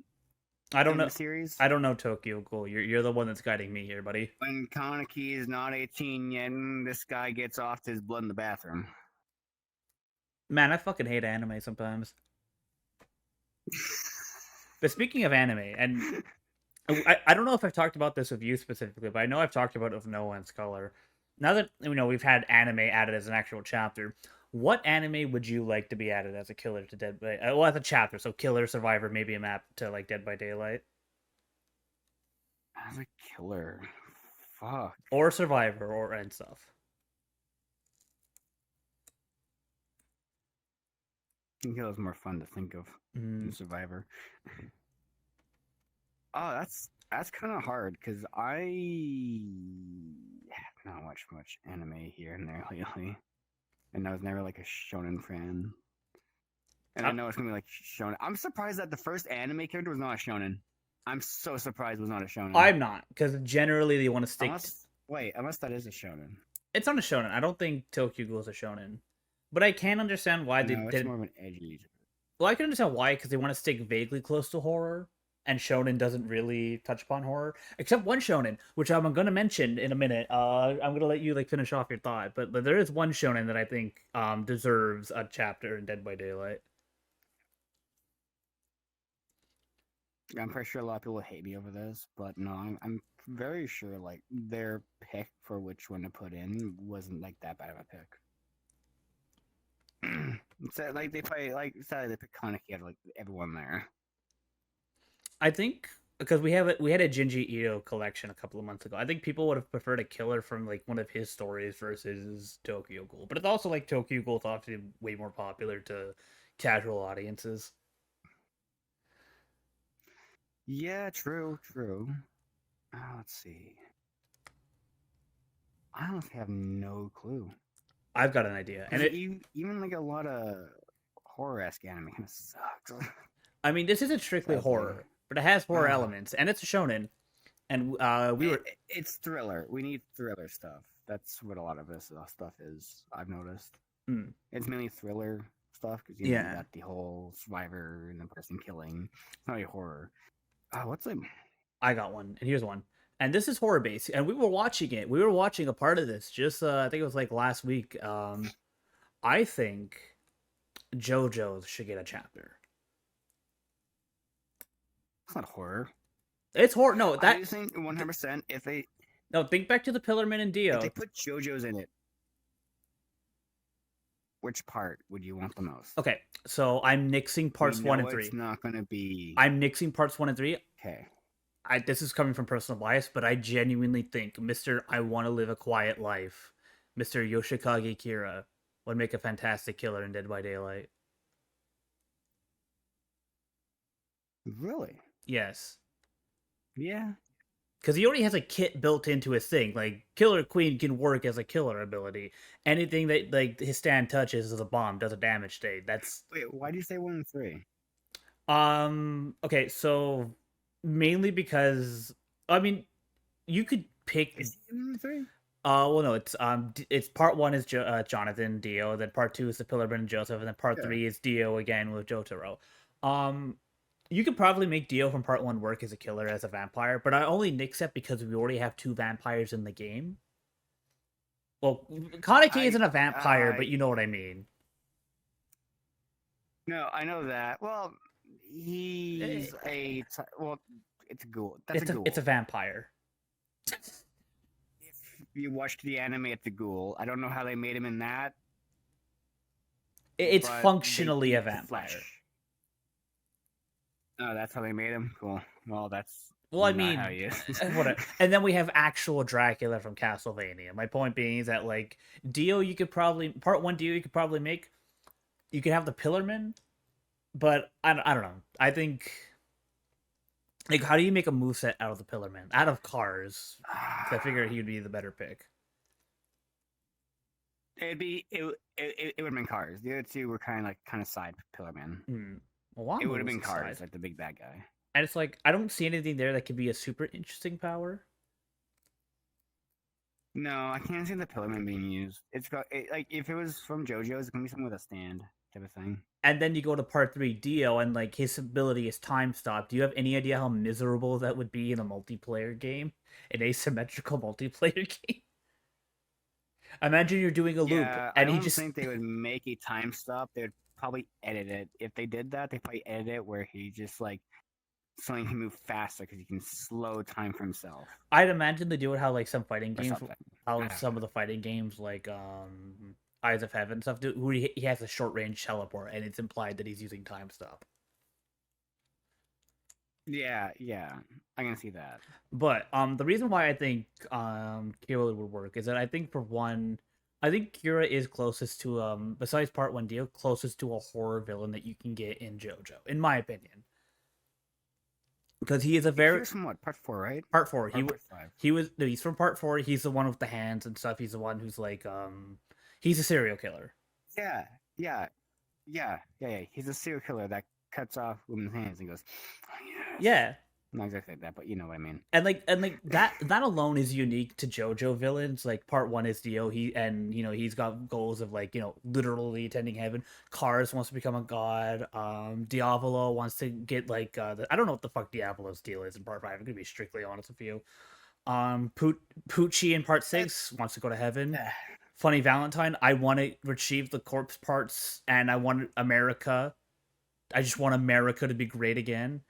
[SPEAKER 2] I don't
[SPEAKER 1] in
[SPEAKER 2] know.
[SPEAKER 1] the series.
[SPEAKER 2] I don't know Tokyo Ghoul. You're the one that's guiding me here, buddy.
[SPEAKER 1] When Kaneki is not 18 yet, and this guy gets off his blood in the bathroom.
[SPEAKER 2] Man, I fucking hate anime sometimes. But speaking of anime, and I don't know if I've talked about this with you specifically, but I know I've talked about it with Noah and Scholar. Now that we've had anime added as an actual chapter, what anime would you like to be added as a killer to Dead by well as a chapter? So killer, survivor, maybe a map to like Dead by Daylight,
[SPEAKER 1] As a killer, fuck.
[SPEAKER 2] or survivor, or and stuff.
[SPEAKER 1] I think it was more fun to think of than Survivor. Oh, that's kind of hard because I have not watched much anime here and there lately, and I was never like a shonen fan. And I know it's gonna be like shonen. I'm surprised that the first anime character was not a shonen. I'm so surprised it was not a shonen.
[SPEAKER 2] I'm not, because generally they want to stick.
[SPEAKER 1] Unless that is a shonen.
[SPEAKER 2] It's not a shonen. I don't think Tokyo Ghoul is a shonen, but I can understand why they
[SPEAKER 1] No, it's
[SPEAKER 2] didn't.
[SPEAKER 1] more of an edgy.
[SPEAKER 2] Well, I can understand why, because they want to stick vaguely close to horror, and shonen doesn't really touch upon horror, except one shonen, which I'm going to mention in a minute. I'm going to let you like finish off your thought, but there is one shonen that I think deserves a chapter in Dead by Daylight.
[SPEAKER 1] I'm pretty sure a lot of people hate me over this, but no, I'm very sure like their pick for which one to put in wasn't like that bad of a pick. So like they probably sadly they picked Kaneki out of like everyone there.
[SPEAKER 2] I think because we had a Jinji Ito collection a couple of months ago. I think people would have preferred a killer from like one of his stories versus Tokyo Ghoul. But it's also like Tokyo Ghoul is obviously way more popular to casual audiences.
[SPEAKER 1] Yeah, true. Let's see. I honestly have no clue.
[SPEAKER 2] I've got an idea, and
[SPEAKER 1] even like a lot of horror-esque anime kind of sucks.
[SPEAKER 2] I mean, this isn't strictly horror, but it has horror elements, and it's a shonen. And
[SPEAKER 1] it's thriller. We need thriller stuff. That's what a lot of this stuff is. I've noticed. It's mainly thriller stuff because you got the whole survivor and the person killing. It's not really horror. What's it?
[SPEAKER 2] I got one, and here's one. And this is horror based, and we were watching it. We were watching a part of this just I think it was like last week. I think JoJo's should get a chapter.
[SPEAKER 1] It's not horror.
[SPEAKER 2] It's horror. No,
[SPEAKER 1] I
[SPEAKER 2] that
[SPEAKER 1] do think 100%.
[SPEAKER 2] no. Think back to the Pillarman and
[SPEAKER 1] If they
[SPEAKER 2] Dio.
[SPEAKER 1] put JoJo's in it, which part would you want the most?
[SPEAKER 2] Okay, so I'm nixing parts
[SPEAKER 1] We
[SPEAKER 2] one
[SPEAKER 1] know
[SPEAKER 2] and three.
[SPEAKER 1] It's not going to be.
[SPEAKER 2] I'm nixing parts 1 and 3.
[SPEAKER 1] Okay.
[SPEAKER 2] This is coming from personal bias, but I genuinely think Mr. I Want to Live a Quiet Life, Mr. Yoshikage Kira, would make a fantastic killer in Dead by Daylight.
[SPEAKER 1] Really?
[SPEAKER 2] Yes.
[SPEAKER 1] Yeah.
[SPEAKER 2] Because he already has a kit built into his thing. Like, Killer Queen can work as a killer ability. Anything that, like, his stand touches is a bomb, does a damage state. That's...
[SPEAKER 1] Wait, why do you say 1 and 3?
[SPEAKER 2] Okay, so... Mainly because... I mean, you could pick...
[SPEAKER 1] Is he 1 and 3?
[SPEAKER 2] Well, no, it's part 1 is Jonathan Dio, then part 2 is the Pillarman and Joseph, and then part 3 is Dio again with Jotaro. You could probably make Dio from part 1 work as a killer, as a vampire, but I only nix it because we already have 2 vampires in the game. Well, Kaneki isn't a vampire, but you know what I mean.
[SPEAKER 1] No, I know that. Well, he's well, it's a ghoul. That's a ghoul.
[SPEAKER 2] It's a vampire.
[SPEAKER 1] If you watched the anime, it's a ghoul. I don't know how they made him in that.
[SPEAKER 2] It's functionally a vampire.
[SPEAKER 1] Flesh. Oh, that's how they made him? Cool. Well, that's...
[SPEAKER 2] Well, I mean,
[SPEAKER 1] how he is.
[SPEAKER 2] whatever. And then we have actual Dracula from Castlevania. My point being is that, like, Dio, you could probably... Part 1 Dio, you could probably make... You could have the Pillarman, but I don't know. I think... Like, how do you make a moveset out of the Pillarman? Out of Cars. I figure he would be the better pick.
[SPEAKER 1] It would have been Cars. The other two were kind of side Pillarman.
[SPEAKER 2] Well,
[SPEAKER 1] it would have been Cars, like the big bad guy.
[SPEAKER 2] And it's like, I don't see anything there that could be a super interesting power.
[SPEAKER 1] No, I can't see the Pillarman being used. Like, if it was from JoJo's, it's gonna be something with a stand type of thing.
[SPEAKER 2] And then you go to part 3 Dio, and like his ability is time stop. Do you have any idea how miserable that would be in a multiplayer game? An asymmetrical multiplayer game? Imagine you're doing a loop, and
[SPEAKER 1] I don't think they would make a time stop. They would probably edit it. If they did that, they probably edit it where he just like so he can move faster because he can slow time for himself.
[SPEAKER 2] I'd imagine they do it how like some fighting games, how some of the fighting games like Eyes of Heaven stuff do. Who he has a short range teleport, and it's implied that he's using time stop.
[SPEAKER 1] Yeah, I can see that.
[SPEAKER 2] But the reason why I think Kira would work is that I think for one, I think Kira is closest to besides part 1 Dio, closest to a horror villain that you can get in JoJo, in my opinion. Because he is a very...
[SPEAKER 1] He's from what? Part 4, right?
[SPEAKER 2] Part 4.
[SPEAKER 1] Part 5.
[SPEAKER 2] He's from part 4. He's the one with the hands and stuff. He's the one who's like he's a serial killer.
[SPEAKER 1] Yeah. He's a serial killer that cuts off women's hands and goes, oh, yes.
[SPEAKER 2] Yeah.
[SPEAKER 1] Not exactly like that, but you know what I mean.
[SPEAKER 2] And like that alone is unique to JoJo villains. Like part 1 is Dio. He's got goals of like, literally attending heaven. Cars wants to become a god. Diavolo wants to get like I don't know what the fuck Diavolo's deal is in part 5. I'm gonna be strictly honest with you. Poochie in part 6 wants to go to heaven. Funny Valentine, I want to retrieve the corpse parts, and I want America. I just want America to be great again.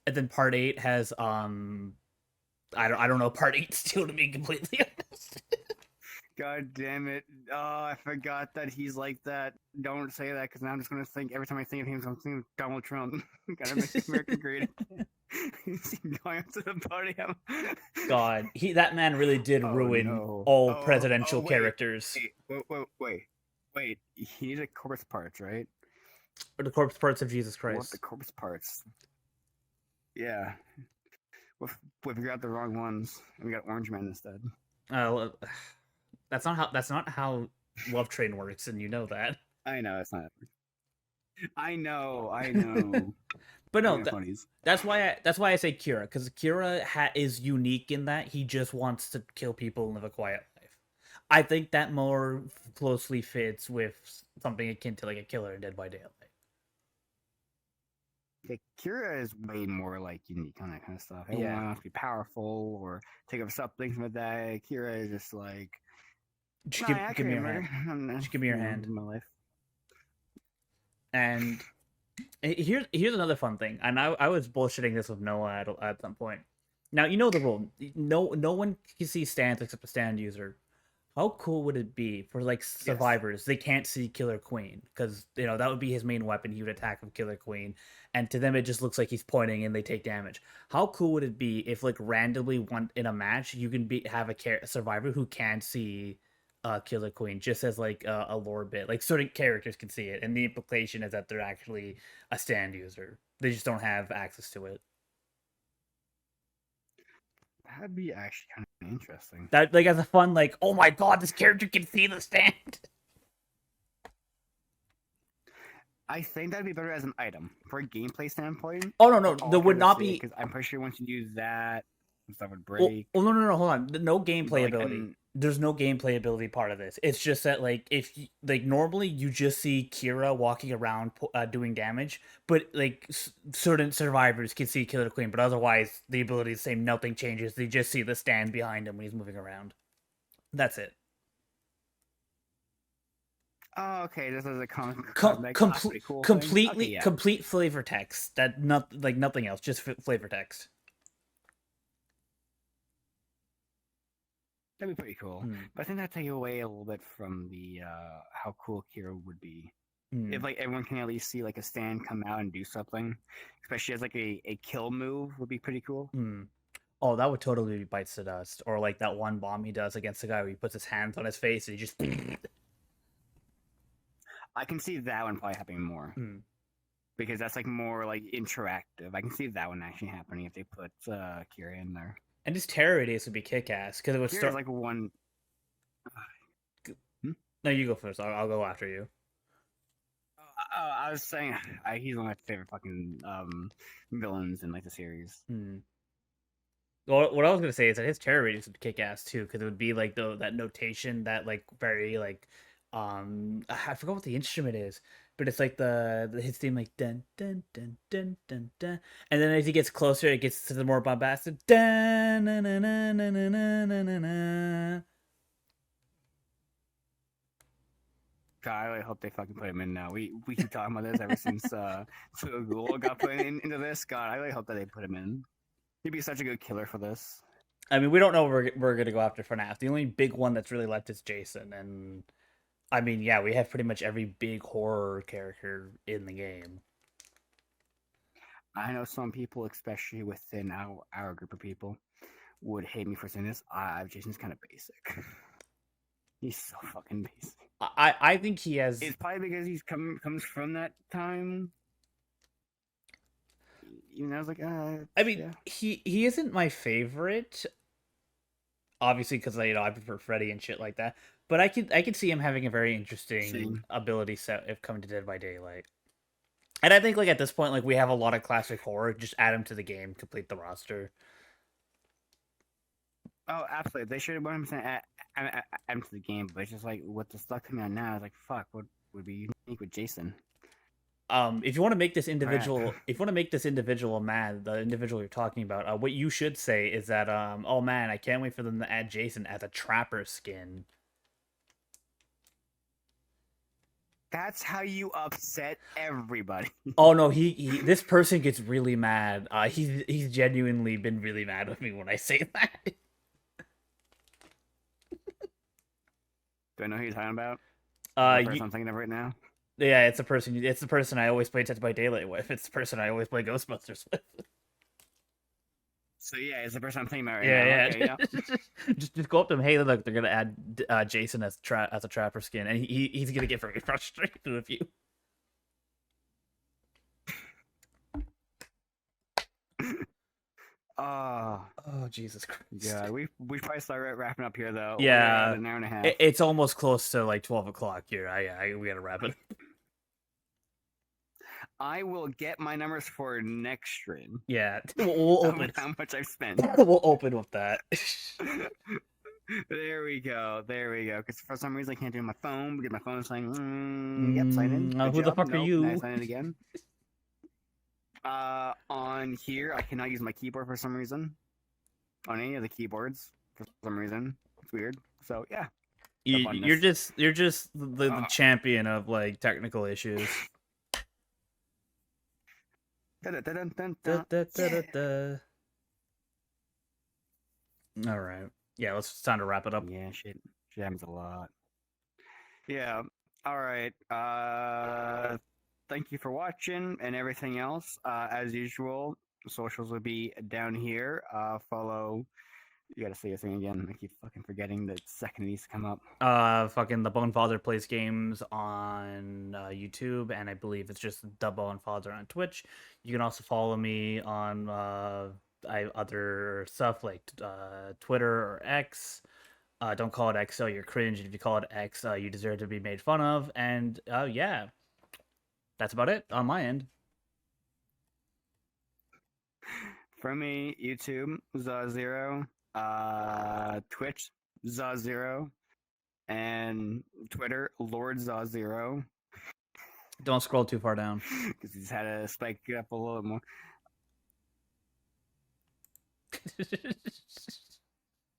[SPEAKER 2] And then part 8 has I don't know part 8 still, to be completely honest.
[SPEAKER 1] God damn it. Oh, I forgot that he's like that. Don't say that, because now I'm just going to think, every time I think of him, I'm thinking of Donald Trump. Gotta make America great. He's going up to the podium.
[SPEAKER 2] God, that man really did ruin all presidential characters.
[SPEAKER 1] Wait. He's a corpse parts, right?
[SPEAKER 2] Or the corpse parts of Jesus Christ.
[SPEAKER 1] What the corpse parts? Yeah. We figured out the wrong ones. We got Orange Man instead.
[SPEAKER 2] That's not how Love Train works, and you know that.
[SPEAKER 1] I know it's not. I know.
[SPEAKER 2] But no, that's why I say Kira, because Kira is unique in that he just wants to kill people and live a quiet life. I think that more closely fits with something akin to like a killer in Dead by Daylight.
[SPEAKER 1] Yeah, Kira is way more like unique on that kind of stuff. Everyone wants to be powerful or take up something like that. Kira is just like,
[SPEAKER 2] give me your hand. Just give me your hand.
[SPEAKER 1] In my life.
[SPEAKER 2] And here's another fun thing. And I was bullshitting this with Noah at some point. Now you know the rule. No one can see stands except a stand user. How cool would it be for like
[SPEAKER 1] Yes.
[SPEAKER 2] survivors? They can't see Killer Queen because that would be his main weapon. He would attack with Killer Queen, and to them it just looks like he's pointing and they take damage. How cool would it be if like randomly one in a match you can have a survivor who can see Killer Queen just as like a lore bit? Like certain characters can see it, and the implication is that they're actually a stand user. They just don't have access to it.
[SPEAKER 1] That'd be actually kind of interesting.
[SPEAKER 2] That like as a fun like, oh my god, this character can see the stand.
[SPEAKER 1] I think that'd be better as an item for a gameplay standpoint.
[SPEAKER 2] Oh no,
[SPEAKER 1] For all
[SPEAKER 2] there would not be.
[SPEAKER 1] because I'm pretty sure once you use that, stuff would
[SPEAKER 2] Oh,
[SPEAKER 1] break.
[SPEAKER 2] no, hold on. No gameplay
[SPEAKER 1] Like,
[SPEAKER 2] ability. There's no gameplay ability part of this. It's just that like if like normally you just see Kira walking around doing damage, but like certain survivors can see Killer Queen, but otherwise the ability is the same. Nothing changes. They just see the stand behind him when he's moving around. That's it.
[SPEAKER 1] Oh, okay. This is a
[SPEAKER 2] Completely complete flavor text. That not like nothing else. Just flavor text.
[SPEAKER 1] That'd be pretty cool. But I think that'd take away a little bit from the how cool Kira would be. If like everyone can at least see like a stand come out and do something, especially as like a kill move, would be pretty cool.
[SPEAKER 2] Oh, that would totally be bites to dust, or like that one bomb he does against the guy where he puts his hands on his face and he just.
[SPEAKER 1] I can see that one probably happening more because that's like more like interactive. I can see that one actually happening if they put Kira in there.
[SPEAKER 2] And his terror days would be kick-ass because it would start
[SPEAKER 1] like one.
[SPEAKER 2] No, you go first. I'll go after you.
[SPEAKER 1] I was saying he's one of my favorite fucking villains in like the series.
[SPEAKER 2] Well, what I was gonna say is that his terror ratings would kick ass too, because it would be like that notation that like very like I forgot what the instrument is, but it's like the his theme like dun dun dun dun dun dun, and then as he gets closer, it gets to the more bombastic dun na na na na na na na na.
[SPEAKER 1] God, I really hope they fucking put him in now. We keep talking about this ever since Ghoul got put into this. God, I really hope that they put him in. He'd be such a good killer for this.
[SPEAKER 2] I mean, we don't know what we're gonna go after for now. The only big one that's really left is Jason, and I mean, yeah, we have pretty much every big horror character in the game.
[SPEAKER 1] I know some people, especially within our group of people, would hate me for saying this. Jason's kind of basic. He's so fucking basic.
[SPEAKER 2] I think he has.
[SPEAKER 1] It's probably because he's comes from that time. You know, I was like,
[SPEAKER 2] I mean, yeah. he isn't my favorite. Obviously, because I prefer Freddy and shit like that. But I could see him having a very interesting ability set if coming to Dead by Daylight. And I think like at this point, like we have a lot of classic horror. Just add him to the game, complete the roster.
[SPEAKER 1] Oh, absolutely. They should have 100% add him to the game. But it's just like what the stuff coming out now is like, fuck, what would be unique with Jason?
[SPEAKER 2] If you want to make this individual, mad, the individual you're talking about, what you should say is that, oh man, I can't wait for them to add Jason as a trapper skin.
[SPEAKER 1] That's how you upset everybody.
[SPEAKER 2] Oh no, this person gets really mad. He's genuinely been really mad with me when I say that.
[SPEAKER 1] Do I know who you're talking about? I'm thinking of right now.
[SPEAKER 2] Yeah, it's the person I always play Dead by Daylight with. It's the person I always play Ghostbusters with.
[SPEAKER 1] So yeah, it's the person I'm thinking about right
[SPEAKER 2] now.
[SPEAKER 1] Okay, yeah.
[SPEAKER 2] just go up to him. Hey, look, they're gonna add Jason as a trapper skin, and he's gonna get very frustrated with you. Oh, Jesus Christ!
[SPEAKER 1] Yeah, we probably start wrapping up here though.
[SPEAKER 2] Yeah,
[SPEAKER 1] an hour and a half.
[SPEAKER 2] It's almost close to like 12 o'clock here. We gotta wrap it.
[SPEAKER 1] I will get my numbers for next stream.
[SPEAKER 2] Yeah, we'll open
[SPEAKER 1] how much I've spent.
[SPEAKER 2] We'll open with that.
[SPEAKER 1] There we go. Because for some reason I can't do it on my phone because my phone's saying, "Yep, sign in."
[SPEAKER 2] Who the fuck are you?
[SPEAKER 1] Now sign in again. On here, I cannot use my keyboard for some reason. On any of the keyboards, for some reason, it's weird. So yeah,
[SPEAKER 2] you're just the champion of like technical issues. All right. Yeah, it's time to wrap it up.
[SPEAKER 1] Yeah, shit happens a lot. Yeah. All right. Thank you for watching and everything else. As usual, socials will be down here. Follow. You gotta say your thing again. I keep fucking forgetting the second these come up.
[SPEAKER 2] Fucking the Bone Father plays games on YouTube, and I believe it's just the Bone Father on Twitch. You can also follow me on other stuff like Twitter or X. Don't call it XO, you're cringe. And if you call it X, you deserve to be made fun of. And yeah, that's about it on my end.
[SPEAKER 1] For me, YouTube, Zoz Zero, Twitch, Zoz Zero, and Twitter, Lord Zoz Zero.
[SPEAKER 2] Don't scroll too far down.
[SPEAKER 1] Because he's had to spike it up a little more.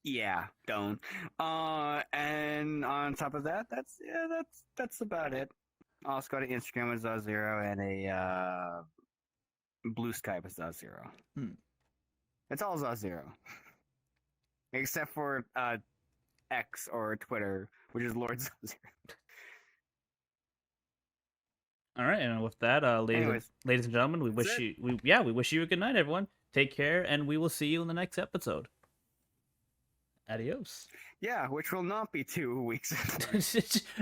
[SPEAKER 1] Yeah, don't. And on top of that, that's about it. I'll also go to Instagram with Zoz Zero and a Blue Sky with Zoz Zero. It's all Zoz Zero. Except for X or Twitter, which is Lord Zoz Zero.
[SPEAKER 2] All right, and with that, ladies and gentlemen, we wish you a good night, everyone. Take care, and we will see you in the next episode. Adios.
[SPEAKER 1] Yeah, which will not be 2 weeks.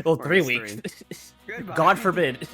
[SPEAKER 2] Well,
[SPEAKER 1] Or
[SPEAKER 2] 3
[SPEAKER 1] just
[SPEAKER 2] weeks.
[SPEAKER 1] Goodbye.
[SPEAKER 2] God forbid.